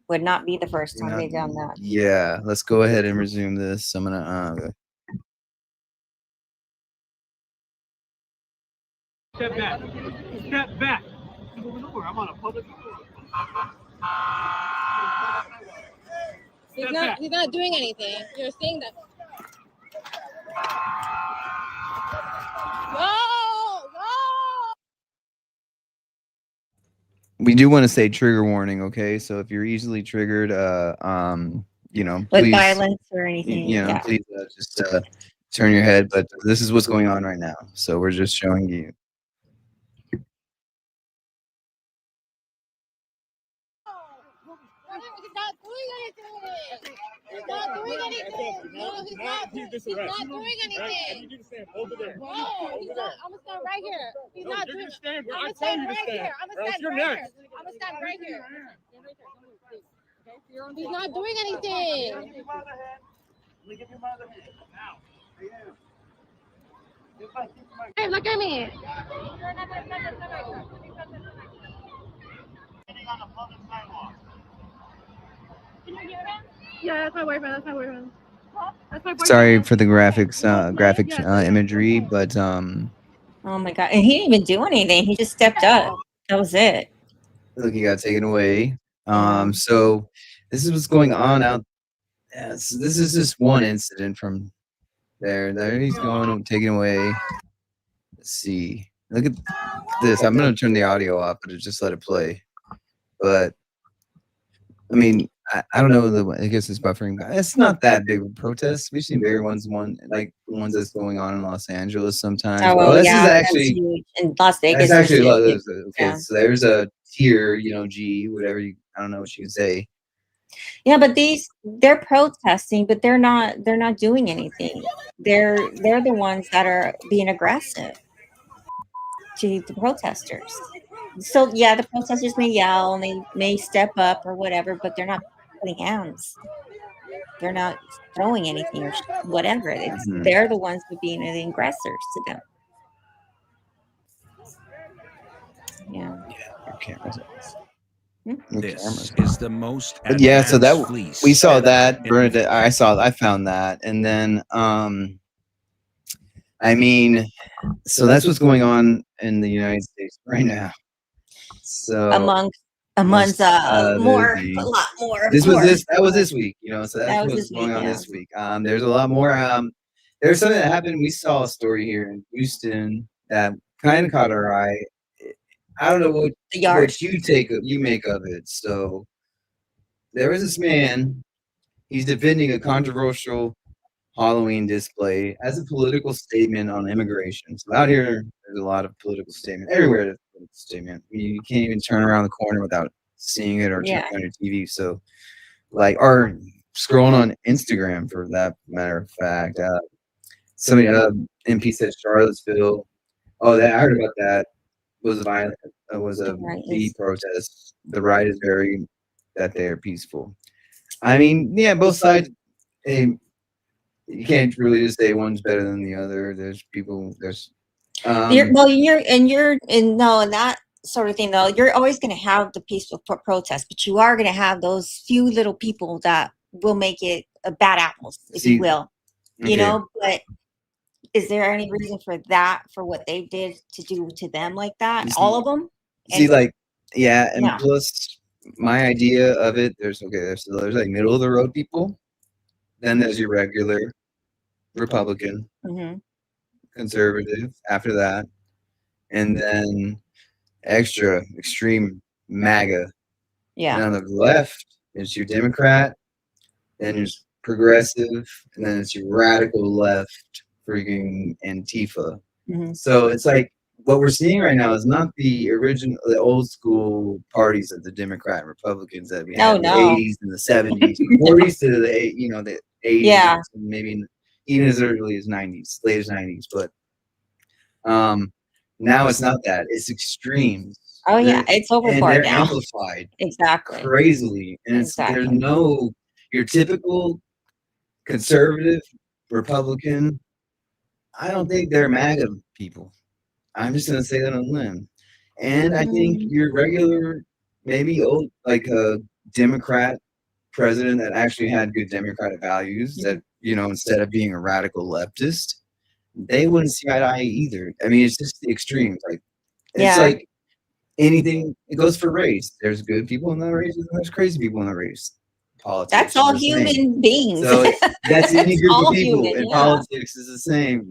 Would not be the first time they've done that. Yeah, let's go ahead and resume this. I'm gonna Step back. Step back. I'm on a public He's not doing anything. You're saying that. No! We do want to say trigger warning, okay? So if you're easily triggered, With please, violence or anything. please just turn your head. But this is what's going on right now, so we're just showing you. He's not doing anything. He's not doing anything. No, he's not doing anything. You need to stand over there. No, he's not. I'm gonna stand right here. He's not doing. You're gonna stand where I'm I gonna tell stand you to right stand. here. I'm or gonna else stand you're right next. here. I'm gonna stand right here. He's not doing anything. Let me give you my other hand. Now. Hey, look at me. On the public sidewalk. Yeah, that's my boyfriend. That's my boyfriend. That's my boyfriend. Sorry for the graphic imagery, but Oh my god! And he didn't even do anything. He just stepped up. That was it. look, he got taken away. So this is what's going on out Yes, this is just one incident from there. There he's going, taking away. Let's see. Look at this. I'm gonna turn the audio off, but just let it play. But I mean, I don't know. I guess it's buffering. But it's not that big of a protest. We've seen bigger ones. Like the ones that's going on in Los Angeles sometimes. Oh, Well, this is that's actually huge. In Las Vegas, that's actually it's huge. okay. Yeah. So there's a tier, G, whatever I don't know what you can say. Yeah, but they're protesting, but they're not doing anything. They're the ones that are being aggressive to the protesters. So yeah, the protesters may yell and they may step up or whatever, but they're not putting hands. They're not throwing anything or whatever. It's Mhm. they're the ones who being the aggressors to them. Yeah. Cameras. This is the most But yeah, so advanced that fleece we saw ever that invented. Bernadette. I found that, and then I mean, so that's what's going on in the United States right now. So Amongst more, a lot more. that was this week, so that's That was what's this going week, on yeah. this week. There's a lot more. There's something that happened. We saw a story here in Houston that kind of caught our eye. I don't know what you make of it. So there was this man. He's defending a controversial Halloween display as a political statement on immigration. So out here, there's a lot of political statement everywhere. There's a political statement. I mean, you can't even turn around the corner without seeing it or turning on your TV. So, or scrolling on Instagram for that matter of fact. Somebody MP said Charlottesville. Oh, I heard about that. Was violent. Was a the protest. The riot is that they are peaceful. I mean, yeah, both sides. You can't really just say one's better than the other. There's people. There's. And that sort of thing though. You're always going to have the peaceful protest, but you are going to have those few little people that will make it a bad apples, if you will. Okay. But is there any reason for that? For what they did to do to them like that? All of them. Plus my idea of it. There's like middle of the road people. Then there's your regular Republican, conservative after that, and then extreme MAGA. Yeah. And on the left, it's your Democrat, then there's progressive, and then it's your radical left, freaking Antifa. So it's like what we're seeing right now is not the old school parties of the Democrat and Republicans that we had in the 80s and the 70s, 40s to the 80s, yeah, and maybe even as early as 90s, late as 90s. But now it's not that; it's extremes. Oh yeah, it's overboard now. Amplified exactly crazily, and there's no your typical conservative Republican. I don't think they're MAGA people. I'm just gonna say that on a limb. And I think your regular, maybe old, like a Democrat president that actually had good democratic values, that instead of being a radical leftist, they wouldn't see eye to eye either. I mean, it's just the extremes. Like it's like anything. It goes for race. There's good people in that race, and there's crazy people in that race. Politics. That's all human beings. So that's any group of people. Human, politics is the same.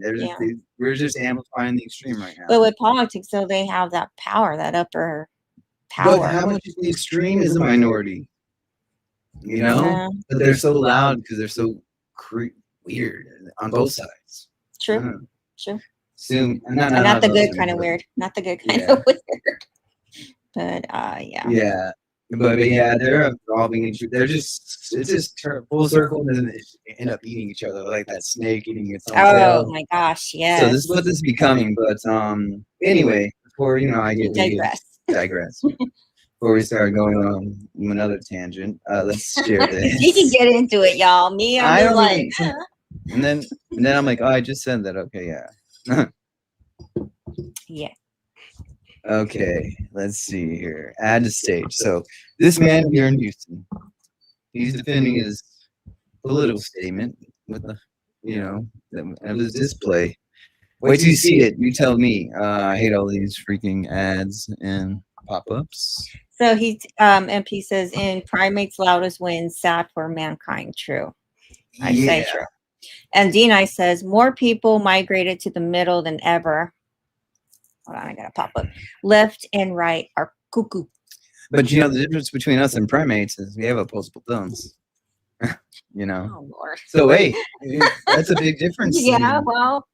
We're just amplifying the extreme right now. But with politics, though, they have that power, that upper power. But how much of the extreme is a minority? But they're so loud because they're so weird on both sides. True. True. Soon, not the good kind of weird. Not the good kind of weird. But yeah. Yeah. But yeah, they're evolving. It's just full circle, and then they end up eating each other like that snake eating its own tail. Oh my gosh, yeah. So this is what this is becoming. But anyway, before I digress. Before we start going on another tangent, let's share this. You can get into it, y'all. Me, I'm like, and then I'm like, oh, I just said that. Okay, yeah. Yeah. Okay, let's see here. Add to stage. So this man here in Houston, he's defending his political statement with the, of his display. Wait till you see it. You tell me. I hate all these freaking ads and pop-ups. So MP says, in primates' loudest wins, sad for mankind. True. I say true. And Deni says more people migrated to the middle than ever. Hold on, I gotta pop up. Left and right are cuckoo. But you know, the difference between us and primates is we have opposable thumbs. You know. Oh Lord. So hey, that's a big difference. Yeah, well,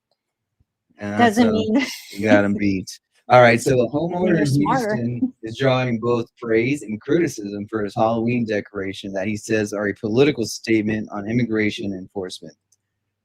doesn't mean you got them beat. All right, so a homeowner You're in smarter. Houston is drawing both praise and criticism for his Halloween decoration that he says are a political statement on immigration enforcement.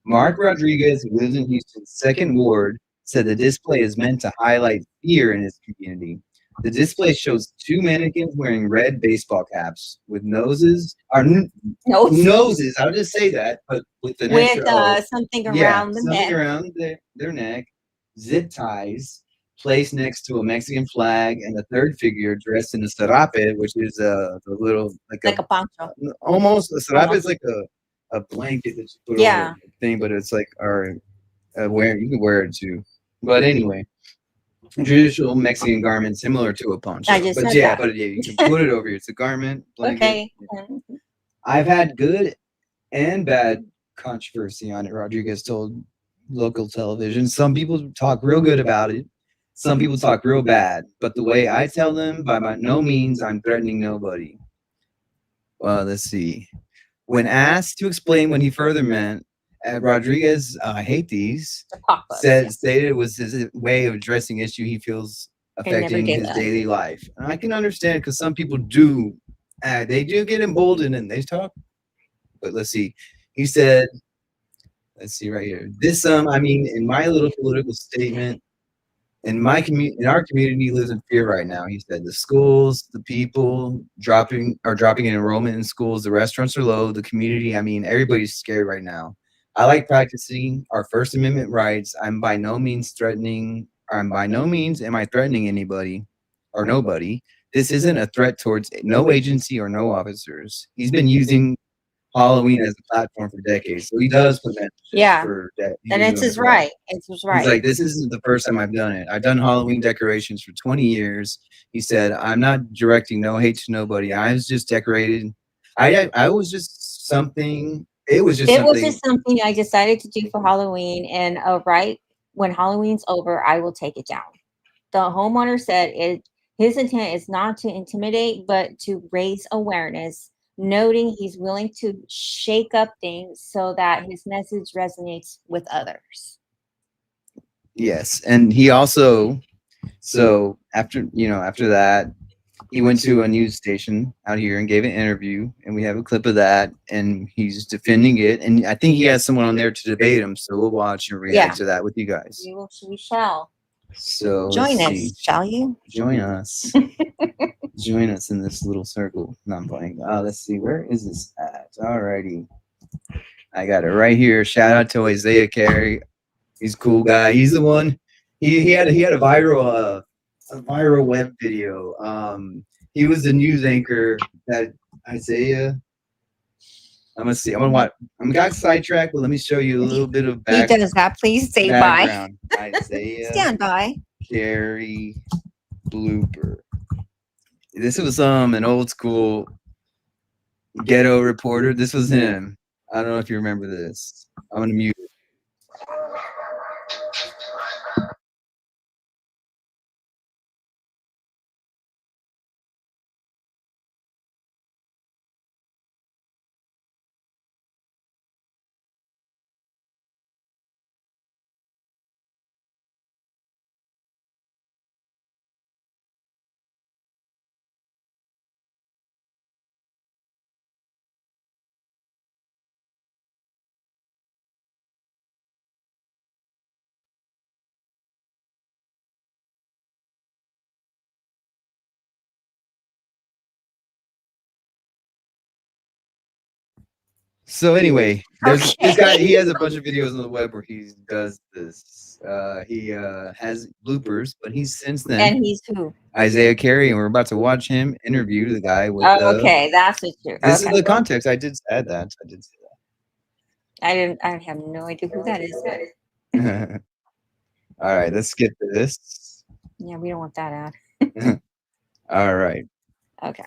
Mark Rodriguez, who lives in Houston's second ward, said the display is meant to highlight fear in his community. The display shows two mannequins wearing red baseball caps with noses. Noses. I'll just say that, but with an with extra something around the something neck. around their neck, zip ties placed next to a Mexican flag, and a third figure dressed in a serape, which is the little Like a poncho. almost a serape is like a blanket that you put over the thing, but it's like you can wear it too. But anyway, traditional Mexican garment similar to a poncho. I just but said yeah, that. but yeah, you can put it over here. It's a garment. Blanket. Okay. I've had good and bad controversy on it. Rodriguez told local television. Some people talk real good about it. Some people talk real bad. But the way I tell them, by no means I'm threatening nobody. Well, let's see. When asked to explain what he further meant, Rodriguez, I hate these, stated it was his way of addressing issue he feels affecting his daily life. And I can understand because some people do, they do get emboldened and they talk. But let's see. He said, let's see right here. I mean, in my little political statement, in our community lives in fear right now. He said the schools, the people dropping in enrollment in schools, the restaurants are low, the community, I mean, everybody's scared right now. I like practicing our First Amendment rights. By no means am I threatening anybody or nobody. This isn't a threat towards no agency or no officers. He's been using Halloween as a platform for decades. So he does prevent for that. And it's his right. It's his right. He's like, this isn't the first time I've done it. I've done Halloween decorations for 20 years. He said, I'm not directing no hate to nobody. I was just decorated. I was just something. It was just something I decided to do for Halloween. And when Halloween's over, I will take it down. The homeowner said his intent is not to intimidate, but to raise awareness, noting he's willing to shake up things so that his message resonates with others. Yes. And he also, so after that, he went to a news station out here and gave an interview, and we have a clip of that, and he's defending it. And I think he has someone on there to debate him. So we'll watch and react to that with you guys. We shall. So join us, shall you? Join us. Join us in this little circle. No, I'm playing. Let's see. Where is this at? Alrighty. I got it right here. Shout out to Isaiah Carey. He's a cool guy. He's the one. He had a viral web video. He was the news anchor that Isaiah. I'm gonna see. I'm got sidetracked, but let me show you a little bit of background. He does that. Please say bye. Isaiah. Stand by. Carey blooper. This was an old school ghetto reporter. This was him. I don't know if you remember this. I'm gonna mute it. So anyway, this guy, he has a bunch of videos on the web where he does this. He has bloopers, but he's since then. And he's who? Isaiah Carey, and we're about to watch him interview the guy with. Okay, that's what you're. This is the context. I did add that. I did say that. I have no idea who that is. All right, let's skip this. Yeah, we don't want that ad. All right. Okay.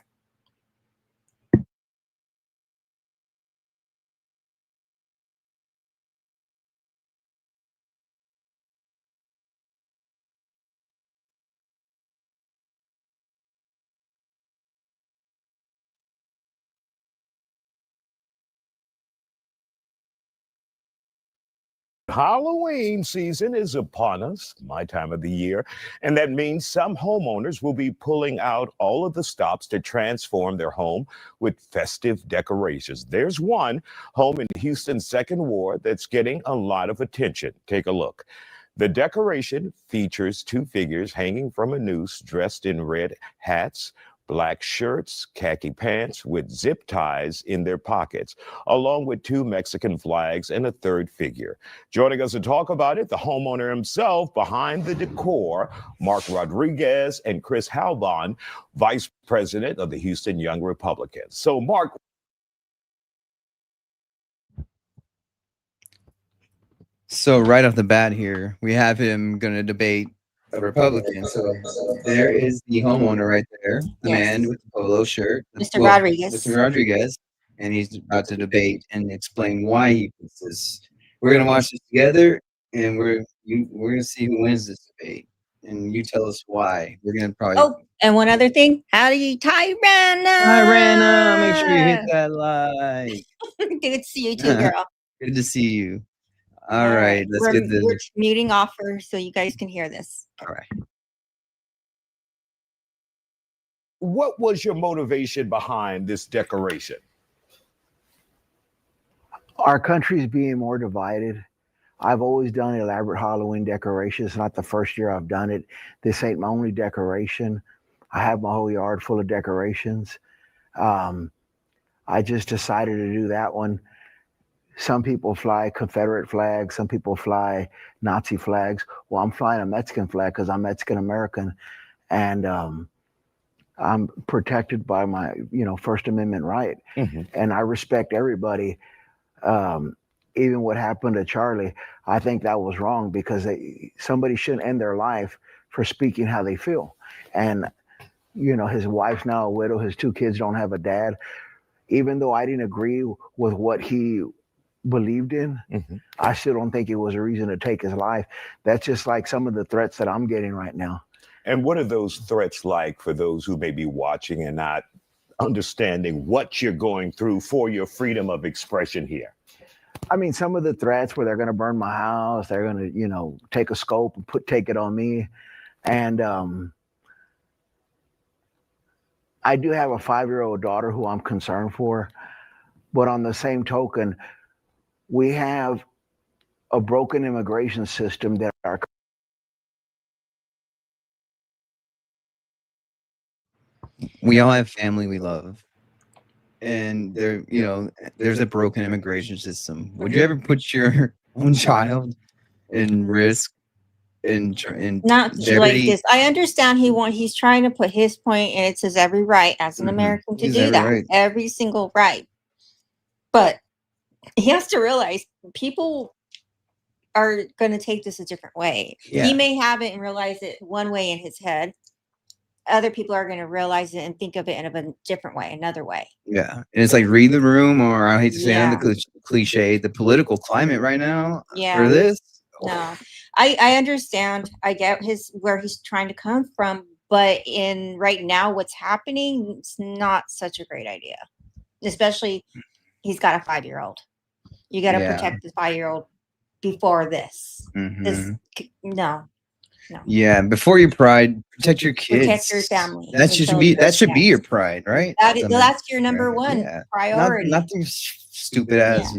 Halloween season is upon us, my time of the year, and that means some homeowners will be pulling out all of the stops to transform their home with festive decorations. There's one home in Houston's Second Ward that's getting a lot of attention. Take a look. The decoration features two figures hanging from a noose dressed in red hats, black shirts, khaki pants with zip ties in their pockets, along with two Mexican flags and a third figure. Joining us to talk about it, the homeowner himself behind the decor, Mark Rodriguez and Chris Halbon, Vice President of the Houston Young Republicans. So, Mark. So right off the bat here, we have him going to debate a Republican. So there is the homeowner right there, the man with the polo shirt, Mr. Rodriguez. Mr. Rodriguez, and he's about to debate and explain why he puts this. We're gonna watch this together, and we're gonna see who wins this debate, and you tell us why. We're gonna probably. Oh, and one other thing, howdy, Tyrana. Make sure you hit that like. Good to see you too, girl. Good to see you. All right, let's get this. We're muting off so you guys can hear this. All right. What was your motivation behind this decoration? Our country is being more divided. I've always done elaborate Halloween decorations. It's not the first year I've done it. This ain't my only decoration. I have my whole yard full of decorations. I just decided to do that one. Some people fly Confederate flags. Some people fly Nazi flags. Well, I'm flying a Mexican flag because I'm Mexican American, and I'm protected by my, First Amendment right. Mm-hmm. And I respect everybody. Even what happened to Charlie, I think that was wrong because somebody shouldn't end their life for speaking how they feel. And, his wife's now a widow. His two kids don't have a dad. Even though I didn't agree with what he believed in, mm-hmm. I still don't think it was a reason to take his life. That's just like some of the threats that I'm getting right now. And what are those threats like for those who may be watching and not understanding what you're going through for your freedom of expression here? I mean, some of the threats where they're going to burn my house, they're going to, take a scope and take it on me. And I do have a 5-year-old daughter who I'm concerned for. But on the same token, we have a broken immigration system that we all have family we love, and there's a broken immigration system. Would you ever put your own child in risk? Not like this. I understand he's trying to put his point, and it's his every right as an American to do that, right. Every single right. But he has to realize people are going to take this a different way. Yeah. He may have it and realize it one way in his head. Other people are going to realize it and think of it in a different way, another way. Yeah. And it's like read the room, or I hate to say the cliche, the political climate right now for this. No, I understand. I get where he's trying to come from, but in right now, what's happening, it's not such a great idea. Especially, he's got a 5-year-old. You got to protect the 5-year-old before this. Mm-hmm. No. Yeah, before your pride, protect your kids. Protect your family. That should be your pride, right? That's your number one priority. Nothing stupid ass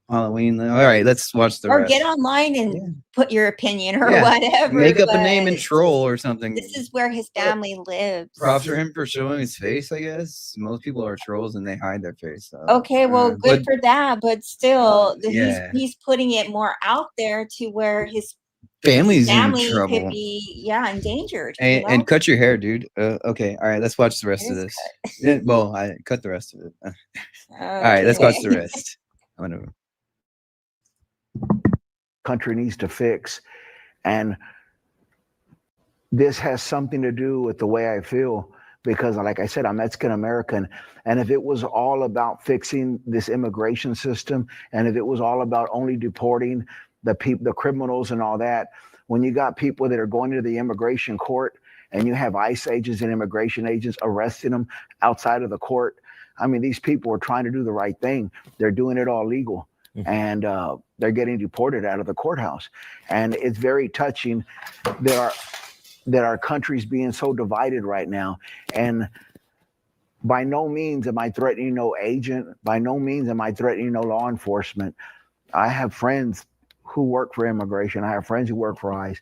Halloween. All right, let's watch the rest. Or get online and put your opinion or whatever. Make up a name and troll or something. This is where his family lives. Props for him for showing his face, I guess. Most people are trolls and they hide their face. So. Okay, well, good for that. But still, he's putting it more out there to where his family in trouble. Could be endangered. And cut your hair, dude. Okay, all right, let's watch the rest of this. Well, I cut the rest of it. Okay. All right, let's watch the rest. I'm gonna. Country needs to fix, and this has something to do with the way I feel, because like I said, I'm Mexican American, and if it was all about fixing this immigration system, and if it was all about only deporting the criminals and all that, when you got people that are going to the immigration court and you have ICE agents and immigration agents arresting them outside of the court, I mean, these people are trying to do the right thing. They're doing it all legal. and they're getting deported out of the courthouse. And it's very touching that our country's being so divided right now. And by no means am I threatening no agent. By no means am I threatening no law enforcement. I have friends who work for immigration. I have friends who work for ICE.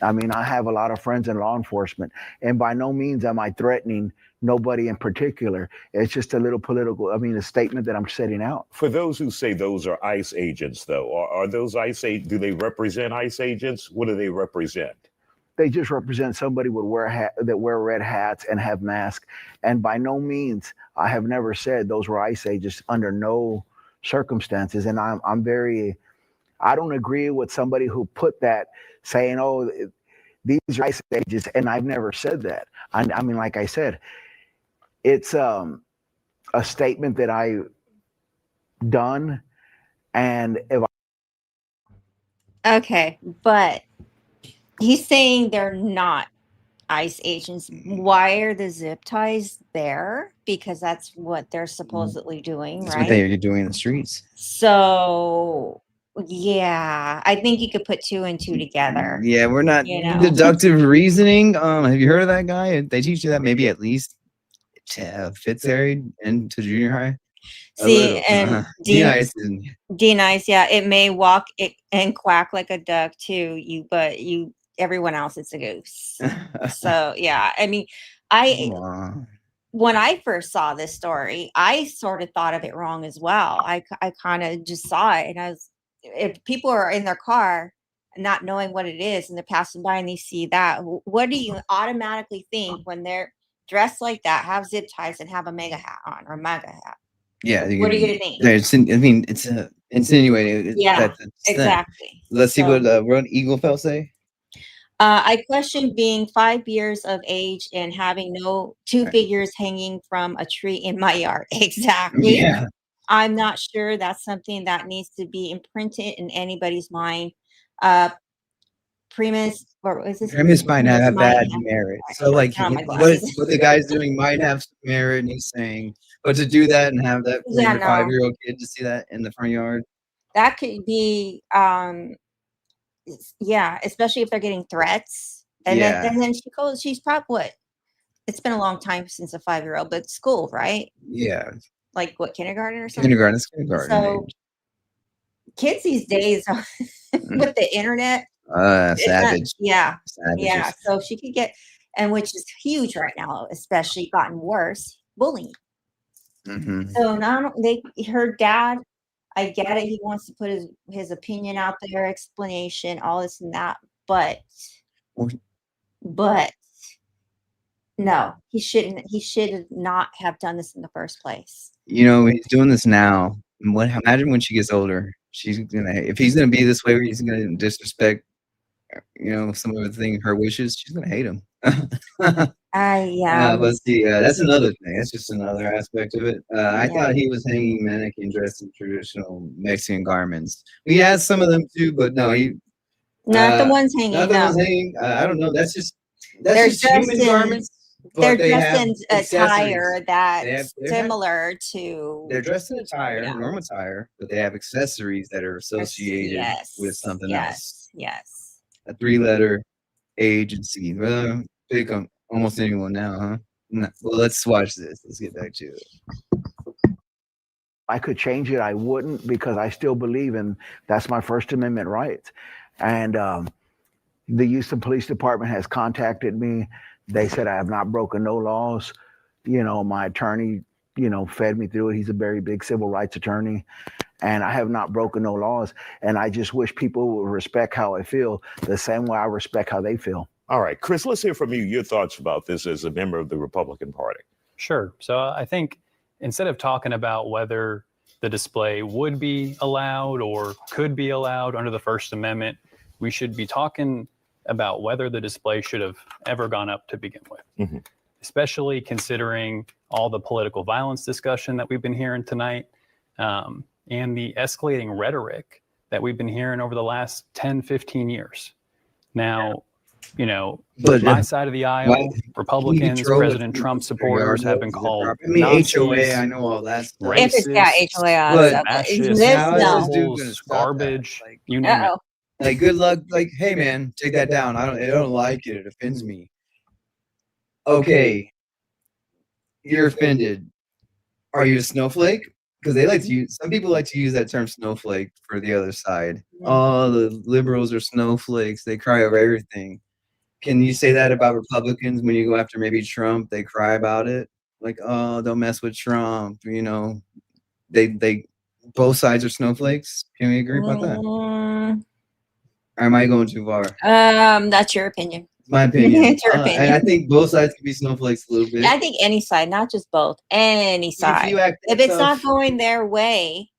I mean, I have a lot of friends in law enforcement, and by no means am I threatening nobody in particular. It's just a little political, a statement that I'm setting out. For those who say those are ICE agents, though, are those ICE agents, do they represent ICE agents? What do they represent? They just represent somebody would that wear red hats and have masks. And by no means, I have never said those were ICE agents under no circumstances. And I don't agree with somebody who put that saying, oh, these are ICE agents, and I've never said that. I mean, like I said, it's a statement that I've done, and if Okay, but he's saying they're not ICE agents. Why are the zip ties there? Because that's what they're supposedly doing, That's right? what they're doing in the streets. So, yeah, I think you could put 2 and 2 together. Yeah, we're not You know. deductive reasoning. Have you heard of that guy? They teach you that maybe at least 5th grade into junior high. See, and D-Nice, yeah, it may walk and quack like a duck too, but everyone else it's a goose. So yeah, I mean, when I first saw this story, I sort of thought of it wrong as well. I kind of just saw it, and if people are in their car not knowing what it is and they're passing by and they see that, what do you automatically think when they're dressed like that, have zip ties and have a mega hat on or MAGA hat? Yeah. What are you gonna think? It's insinuating. Yeah, exactly. Let's see what Eaglefeld say. I question being 5 years of age and having no 2 figures hanging from a tree in my yard. Exactly. Yeah. I'm not sure that's something that needs to be imprinted in anybody's mind. Premise might not have bad merit. So like what the guy's doing might have some merit, and he's saying, but to do that and have that 5-year-old kid to see that in the front yard, that could be yeah, especially if they're getting threats. And then she's probably what? It's been a long time since a 5-year-old, but school, right? Yeah. Like what, kindergarten or something? Kindergarten. So kids these days with the internet. Savage. Yeah. Savages. Yeah. So she could get, and which is huge right now, especially gotten worse, bullying. Mm-hmm. So now her dad, I get it. He wants to put his opinion out there, explanation, all this and that. But no, he shouldn't. He should not have done this in the first place. He's doing this now. Imagine when she gets older. If he's gonna be this way, where he's gonna disrespect, some of her wishes, she's gonna hate him. Yeah. But see, that's another thing. That's just another aspect of it. I thought he was hanging mannequin dressed in traditional Mexican garments. We had some of them too, but no, not the ones hanging. Not the ones hanging. I don't know. That's just human garments. They're dressed in attire that's similar to. They're dressed in normal attire, but they have accessories that are associated with something else. Yes. A 3-letter agency. Well, pick almost anyone now, huh? No. Well, let's watch this. Let's get back to it. I could change it. I wouldn't, because I still believe that's my First Amendment rights. And the Houston Police Department has contacted me. They said I have not broken no laws. My attorney, fed me through it. He's a very big civil rights attorney. And I have not broken no laws. And I just wish people would respect how I feel the same way I respect how they feel. All right, Chris, let's hear from you, your thoughts about this as a member of the Republican Party. Sure. So I think instead of talking about whether the display would be allowed or could be allowed under the First Amendment, we should be talking about whether the display should have ever gone up to begin with, especially considering all the political violence discussion that we've been hearing tonight, and the escalating rhetoric that we've been hearing over the last 10, 15 years. Now, But my side of the aisle, why- Republicans, control what President people Trump put in their supporters yard, have though, been is it called proper? I mean, Nazis, HOA, I know all that stuff. If it's got racist, HOA But stuff, fascist, this how is no. this dude gonna rebels, stop that? garbage, Like, you name it. Uh-oh. like, good luck. Like, hey man, take that down. I don't like it. It offends me. Okay, you're offended. Are you a snowflake? Because they like to use, some people like to use that term snowflake for the other side. Oh, the liberals are snowflakes. They cry over everything. Can you say that about Republicans when you go after maybe Trump? They cry about it. Like, oh, don't mess with Trump. They both sides are snowflakes. Can we agree about that? Or am I going too far? That's your opinion. My opinion. It's your opinion. And I think both sides can be snowflakes a little bit. I think any side, not just both, any side. If it's not going their way,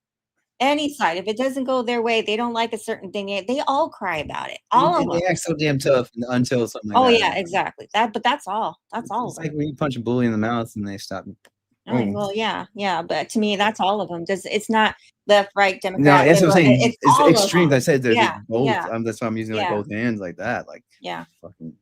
any side, if it doesn't go their way, they don't like a certain thing. They all cry about it. All of them. They act so damn tough until something like that. Oh yeah, exactly. But that's all. That's all. It's like when you punch a bully in the mouth and they stop. Well, yeah. But to me, that's all of them. It's not left, right, No, Democrat. that's what I'm saying. It's It's all of extremes. them. I said there's Yeah, both. yeah. That's why I'm using like Yeah. both hands like that. Like, Yeah. fucking.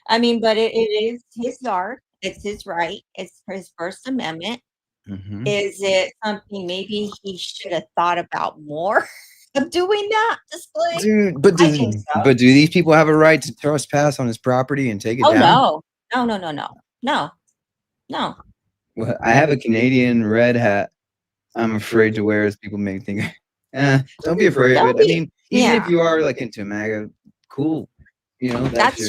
I mean, but it is his yard. It's his right. It's his First Amendment. Mhm. Is it something maybe he should have thought about more of doing that display? Dude, but I think so. do these people have a right to trespass on his property and take it Oh down? no. Well, I have a Canadian red hat. I'm afraid to wear as people may think. Don't be afraid of it. I mean, even if you are like into MAGA, cool. That's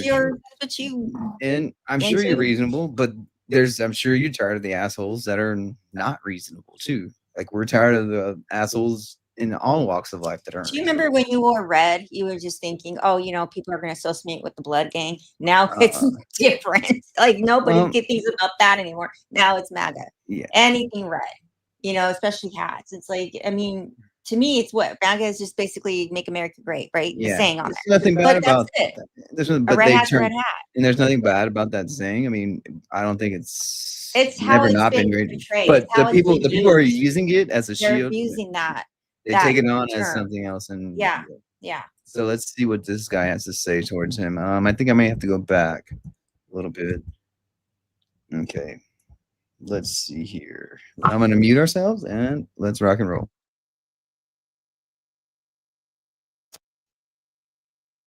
what you. And I'm sure you're into. reasonable, but I'm sure you're tired of the assholes that are not reasonable too. Like we're tired of the assholes in all walks of life that aren't. Do you remember when you wore red? You were just thinking, oh, people are going to associate with the blood gang. Now it's different. Like nobody thinks about that anymore. Now it's MAGA. Yeah. Anything red, especially hats. It's like, I mean, to me, it's what MAGA is just basically make America great, right? Yeah. The saying on There's it. nothing bad about that's it. that. There's nothing, A but red they hat's a turn, red hat. and there's nothing bad about that saying. I mean, I don't think it's how never it's not been been great. portrayed. But It's how the it's people been who are used. using it as a They're shield, using that. they take it on as term. something else. And Yeah. So let's see what this guy has to say towards him. I think I may have to go back a little bit. Okay. Let's see here. I'm going to mute ourselves and let's rock and roll.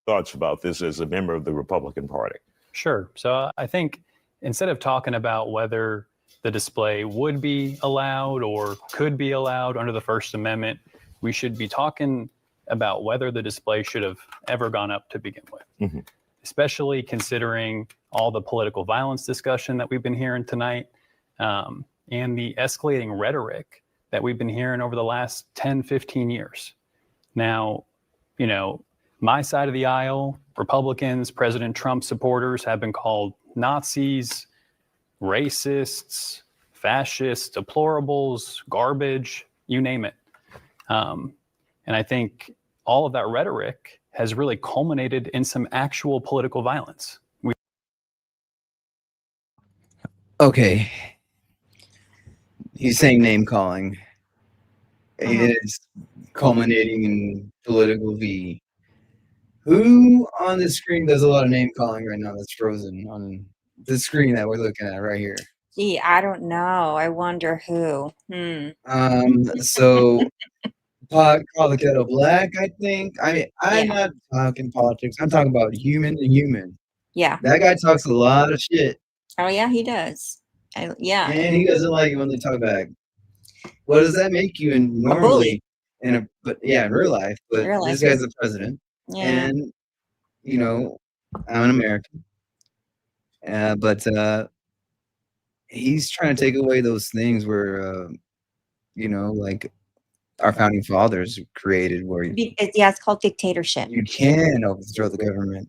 Thoughts about this as a member of the Republican Party? Sure. So I think instead of talking about whether the display would be allowed or could be allowed under the First Amendment, we should be talking about whether the display should have ever gone up to begin with, especially considering all the political violence discussion that we've been hearing tonight and the escalating rhetoric that we've been hearing over the last 10, 15 years. Now, my side of the aisle, Republicans, President Trump supporters have been called Nazis, racists, fascists, deplorables, garbage, you name it. And I think all of that rhetoric has really culminated in some actual political violence. Okay. He's saying name calling. It is culminating in political V. Who on the screen does a lot of name calling right now that's frozen on the screen that we're looking at right here? Gee, I don't know. I wonder who. So call the kettle black, I think. I mean, I'm not talking politics. I'm talking about human to human. Yeah. That guy talks a lot of shit. Oh yeah, he does. Yeah. And he doesn't like it when they talk back. What does that make you normally in real life? But this guy's the president. Yeah. And I'm an American. But he's trying to take away those things where like our founding fathers created, where it's called dictatorship. You can overthrow the government,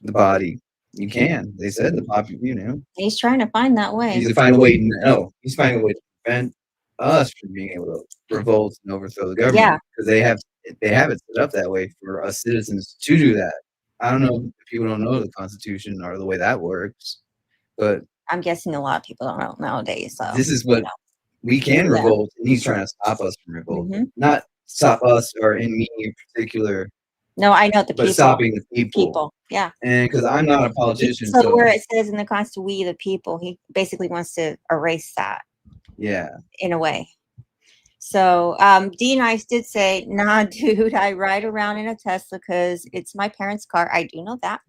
the body. You can. They said the popular, He's trying to find that way. He's finding a way. No, he's finding a way to prevent us from being able to revolt and overthrow the government. Yeah. Because they have it set up that way for us citizens to do that. I don't know if people don't know the Constitution or the way that works, but I'm guessing a lot of people don't know nowadays. So this is what we can revolt, and he's trying to stop us from revolting. Not stop us or in me in particular, No, I know the but people. stopping the people. People, yeah. And because I'm not a politician, So where it says in the Constitution, "We the people," he basically wants to erase that. Yeah. In a way. So D Nice did say, "Nah, dude, I ride around in a Tesla because it's my parents' car." I do know that.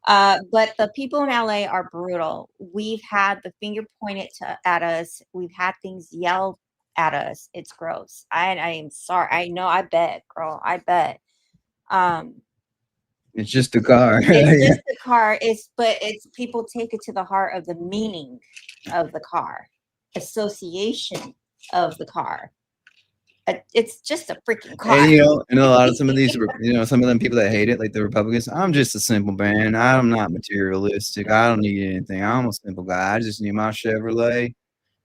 But the people in LA are brutal. We've had the finger pointed at us. We've had things yelled at us. It's gross. I am sorry. I know. I bet, girl. I bet. It's just a car. It's just a car. But people take it to the heart of the meaning of the car, association of the car. It's just a freaking car. And a lot of some of these, some of them people that hate it, like the Republicans. I'm just a simple man. I'm not materialistic. I don't need anything. I'm a simple guy. I just need my Chevrolet.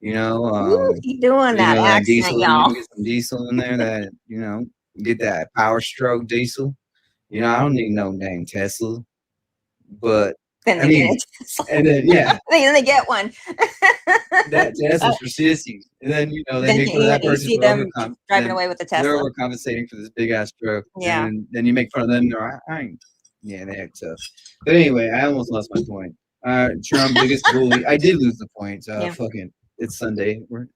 Ooh, he doing that accent, diesel, y'all. get some diesel in there that get that power stroke diesel. I don't need no dang Tesla. But then they get a Tesla. And then then they get one. That Tesla's for sissies. And then they make fun of that person. You see them driving away with the Tesla. They're overcompensating for this big ass truck. Yeah. And then you make fun of them. They're yeah, they act tough. But anyway, I almost lost my point. Trump, biggest bully. I did lose the point. Fucking, it's Sunday. We're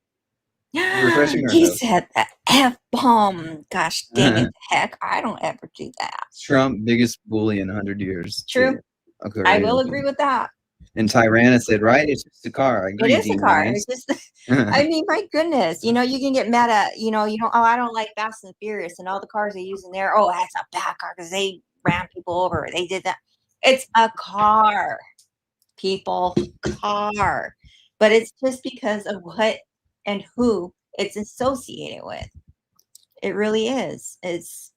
refreshing ourselves. He said the F-bomb. Gosh dang it, heck. I don't ever do that. Trump, biggest bully in 100 years. True. Okay, I will agree with that. And Tyrana said, right? It's just a car. It is a car. It's just, I mean, my goodness. You can get mad at, you don't, I don't like Fast and Furious and all the cars they use in there. Oh, that's a bad car because they ran people over. They did that. It's a car, people, car. But it's just because of what and who it's associated with. It really is. It's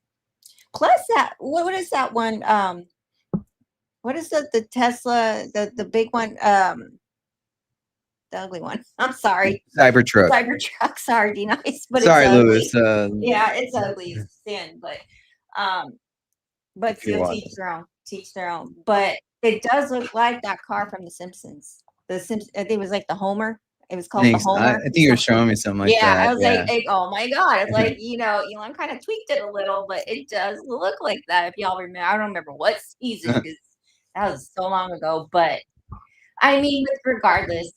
plus that, what is that one? What is the Tesla, the big one, the ugly one? I'm sorry. Cybertruck. Sorry, D Nice, but sorry, it's Lewis. yeah, it's ugly. It's sin, but still teach their own. But it does look like that car from The Simpsons. I think it was like the Homer. It was called the Homer. I think you were showing me something like that. Yeah, I was like, oh my god! It's like Elon kind of tweaked it a little, but it does look like that. If y'all remember, I don't remember what season because that was so long ago. But I mean, regardless,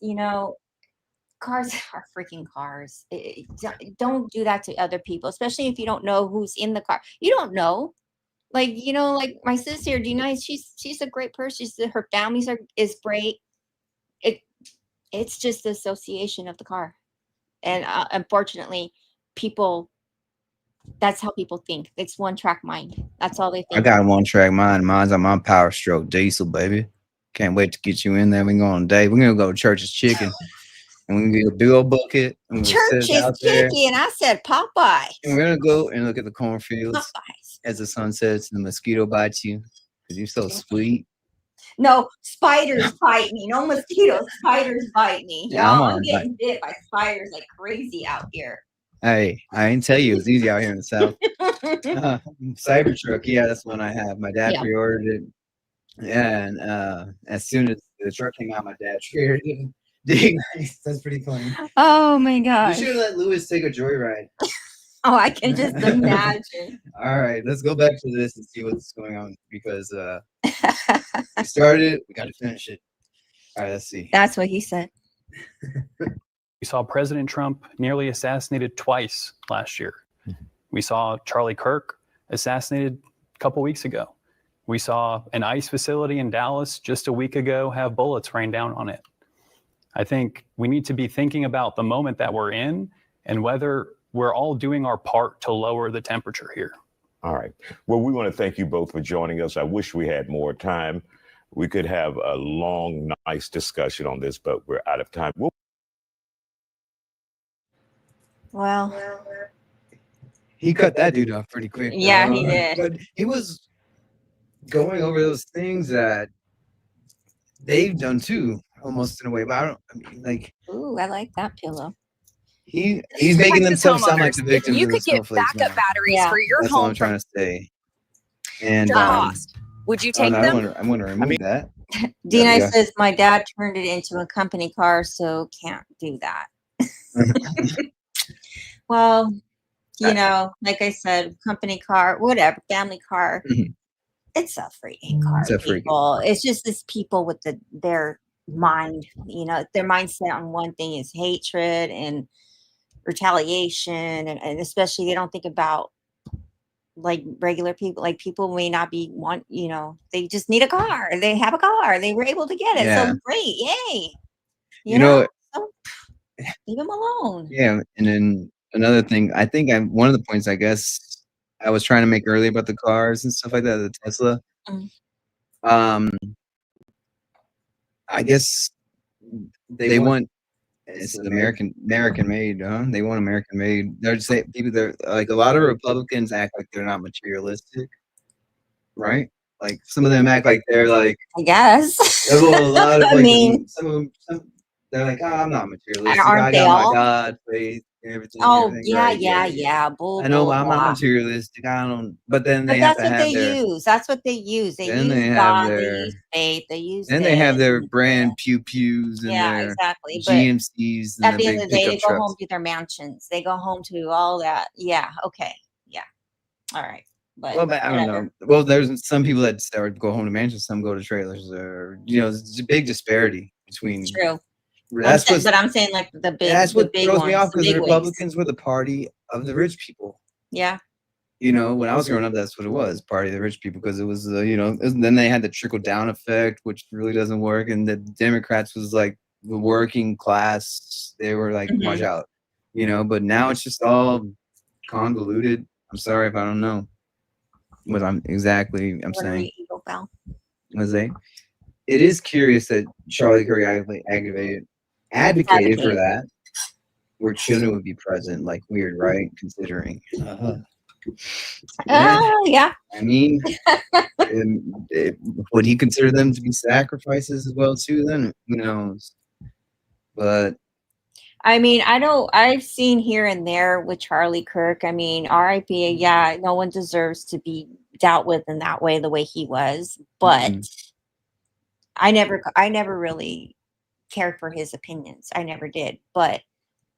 cars are freaking cars. Don't do that to other people, especially if you don't know who's in the car. You don't know. Like my sister, D Nice, she's a great person. Her family is great. It's just the association of the car. And unfortunately, that's how people think. It's one track mind. That's all they think. I got a one track mind. Mine's on my Power Stroke diesel, baby. Can't wait to get you in there. We're going on a date. We're going to go to Church's Chicken. And we're going to get a big old bucket. Church's Chicken. I said Popeye. And we're going to go and look at the cornfields as the sun sets and the mosquito bites you because you're so sweet. No, spiders bite me. No mosquitoes. Spiders bite me. Yeah, I'm getting bit by spiders like crazy out here. Hey, I didn't tell you it was easy out here in the South. Cybertruck, yeah, that's the one I have. My dad pre-ordered it. And as soon as the truck came out, my dad pre-ordered it. That's pretty funny. Oh my god. You should let Lewis take a joyride. Oh, I can just imagine. All right, let's go back to this and see what's going on because we started it, we got to finish it. All right, let's see. That's what he said. We saw President Trump nearly assassinated twice last year. We saw Charlie Kirk assassinated a couple weeks ago. We saw an ICE facility in Dallas just a week ago have bullets rain down on it. I think we need to be thinking about the moment that we're in and whether we're all doing our part to lower the temperature here. All right. Well, we want to thank you both for joining us. I wish we had more time. We could have a long, nice discussion on this, but we're out of time. Well, he cut that dude off pretty quick. Yeah, he did. But he was going over those things that they've done too, almost in a way. But ooh, I like that pillow. He's making themselves sound like the victims. You could get backup batteries for your That's home. all I'm trying to say. And cost. Would you take them? I want to remove that. Dina says my dad turned it into a company car, so can't do that. Well, you know, like I said, company car, whatever, family car. Mhm. It's a freaking car, It's a freaking people. It's just this people with their mind, you know, their mindset on one thing is hatred and retaliation, and especially they don't think about like regular people. Like people may not be want, you know, they just need a car. They have a car. They were able to get it. Yeah. So great, yay. You know, So leave them alone. yeah, and then another thing, I think one of the points I guess I was trying to make earlier about the cars and stuff like that, the Tesla. Mm. I guess they want it's an American made, huh? They want American made. They're just saying people. They're like a lot of Republicans act like they're not materialistic, right? Like some of them act like they're like. I guess. Well, a lot of I like mean, some of them, they're like, oh, I'm not materialistic. aren't I they got my all? God, faith, everything. Oh Everything, yeah, right? yeah. Bull, I know bull, I'm not blah. materialistic. I don't. But then But they have that's to what they have their. use. That's what they use. They Then use they have God. They their. use faith. They use Then they have this. their brand pew pews and Yeah, their exactly. But GMCs and at the the end big of the day, pickup they go trucks. home to their mansions. They go home to all that. Yeah. Okay. Yeah. All right. But Well, but I don't know. Well, there's some people that go home to mansions, some go to trailers, or it's a big disparity between. It's true. That's what. But I'm saying like the big. That's what the big throws me off ones, because the big wigs. Republicans were the party of the rich people. Yeah. When I was growing up, that's what it was, party of the rich people, because it was, then they had the trickle down effect, which really doesn't work. And the Democrats was like the working class. They were like, watch out, but now it's just all convoluted. I'm sorry if I don't know what I'm saying. Jose, it is curious that Charlie Kirk advocated for that, where children would be present. Like weird, right? Considering. Yeah. I mean, would he consider them to be sacrifices as well too? Then who knows? But I mean, I've seen here and there with Charlie Kirk. I mean, R.I.P. Yeah, no one deserves to be dealt with in that way, the way he was. But I never really cared for his opinions. I never did. But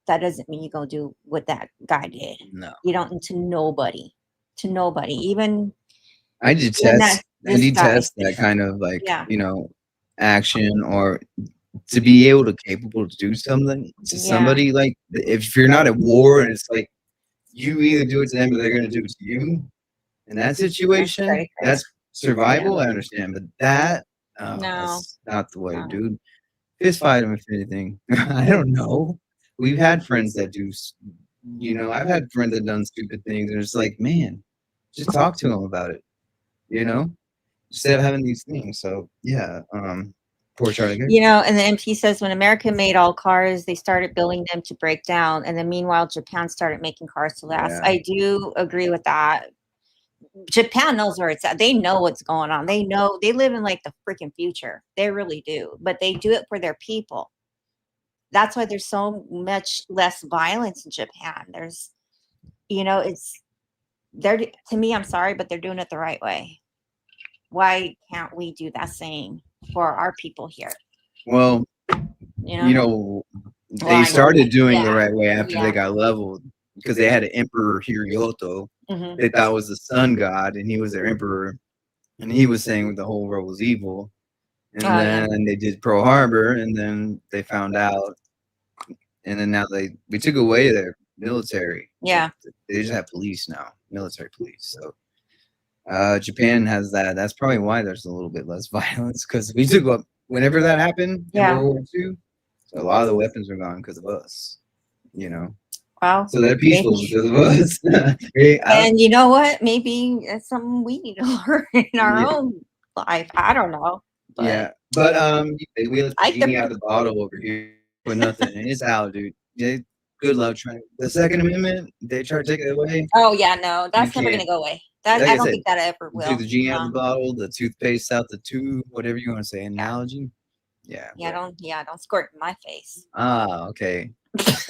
that doesn't mean you go do what that guy did. No, you don't. To nobody. Even I detest that kind of like action, or to be able to capable to do something to somebody. Like if you're not at war and it's like you either do it to them or they're going to do it to you. In that situation, that's survival. I understand, but that's not the way, dude. Fist fight them if anything. I don't know. We've had friends that do. I've had friends that done stupid things, and it's like, man, just talk to them about it. Instead of having these things. So yeah, poor Charlie. And the MP says when America made all cars, they started building them to break down, and then meanwhile Japan started making cars to last. I do agree with that. Japan knows where it's at. They know what's going on. They know they live in like the freaking future. They really do. But they do it for their people. That's why there's so much less violence in Japan. There's, to me, I'm sorry, but they're doing it the right way. Why can't we do that same for our people here? Well, they started doing the right way after they got leveled, because they had an emperor Hirohito. They thought was the sun god, and he was their emperor, and he was saying the whole world was evil. And then they did Pearl Harbor, and then they found out, and then now we took away their military. Yeah, they just have police now, military police. So Japan has that. That's probably why there's a little bit less violence, because we took up whenever that happened in World War II. So a lot of the weapons are gone because of us. Wow. So they're peaceful because of us. And you know what? Maybe it's something we need to learn in our own life. I don't know. But they wheel the genie out of the bottle over here for nothing, and it's out, dude. Good luck trying. The Second Amendment, they try to take it away. Oh yeah, no, that's never gonna go away. I don't think that ever will. Took the genie out of the bottle, the toothpaste out the tube, whatever you want to say. Analogy. Yeah. Don't squirt in my face. Ah, okay.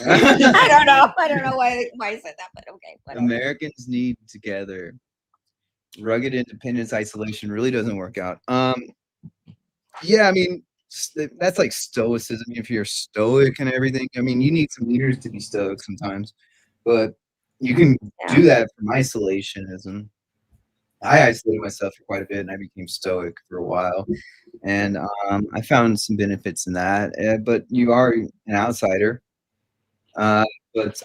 I don't know why I said that, but okay. Whatever. Americans need together. Rugged independence isolation really doesn't work out. Yeah, I mean, that's like stoicism. If you're stoic and everything, I mean, you need some leaders to be stoic sometimes. But you can do that from isolationism. I isolated myself for quite a bit, and I became stoic for a while, and I found some benefits in that. But you are an outsider. But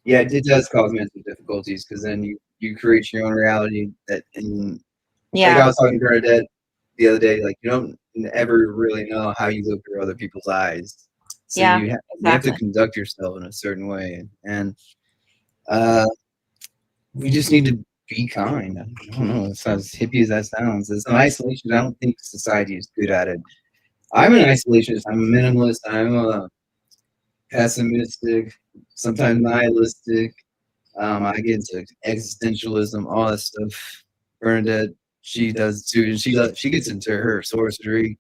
yeah, it does cause mental difficulties because then you create your own reality that, and like I was talking to Bernadette the other day, like you don't ever really know how you look through other people's eyes. So you have to conduct yourself in a certain way, and we just need to be kind. I don't know. It's as hippie as that sounds. It's an isolation. I don't think society is good at it. I'm an isolationist. I'm a minimalist. I'm a pessimistic, sometimes nihilistic. I get into existentialism, all that stuff. Bernadette, she does too, and she gets into her sorcery,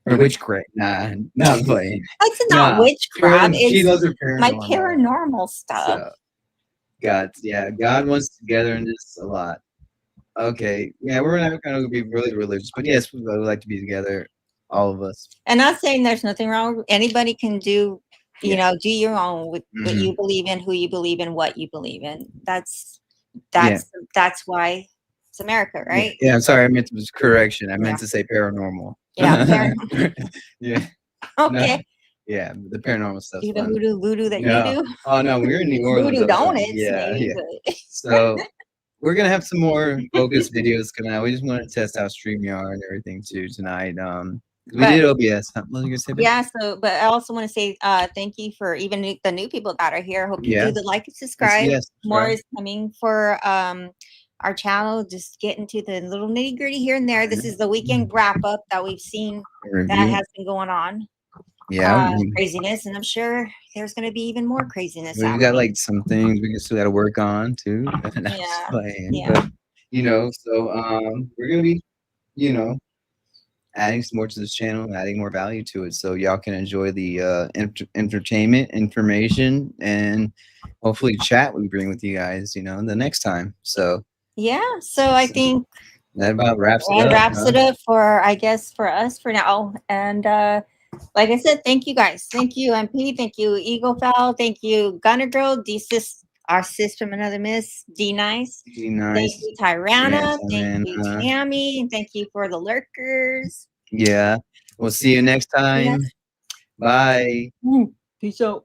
her witchcraft. Nah, not playing. It's not witchcraft. She It's loves her my paranormal. paranormal stuff. So, God wants togetherness a lot. Okay, yeah, we're not going to be really religious, but yes, we would like to be together, all of us. And not saying there's nothing wrong. Anybody can do, you know, do your own with what you believe in, who you believe in, what you believe in. That's why it's America, right? Yeah, I'm sorry, I meant to correction. I meant to say paranormal. Yeah, paranormal. Yeah. Okay. No, yeah, the paranormal stuff. Do the voodoo that you do? Oh no, we're in New Orleans. Voodoo donuts, yeah, maybe, yeah. but- So we're gonna have some more focus videos coming out. We just want to test out StreamYard and everything too tonight. We did OBS. What was you gonna say? Yeah, so but I also want to say thank you for even the new people that are here. Hope you do the like and subscribe. More is coming for our channel. Just get into the little nitty gritty here and there. This is the weekend wrap up that we've seen that has been going on. Yeah, craziness, and I'm sure there's going to be even more craziness. We've got like some things we still got to work on too. Yeah. But you know, so we're gonna be, you know, adding some more to this channel, adding more value to it, so y'all can enjoy the entertainment, information, and hopefully chat we bring with you guys, you know, the next time. So yeah, so I think that about wraps it up. Wraps it up for, I guess, for us for now. And like I said, thank you guys. Thank you, MP. Thank you, Eagle Fowl. Thank you, Gunner Girl. Our sis from another miss, D Nice. Thank you, Tyrana. Thank you, Tammy. And thank you for the lurkers. Yeah. We'll see you next time. Bye. Peace out.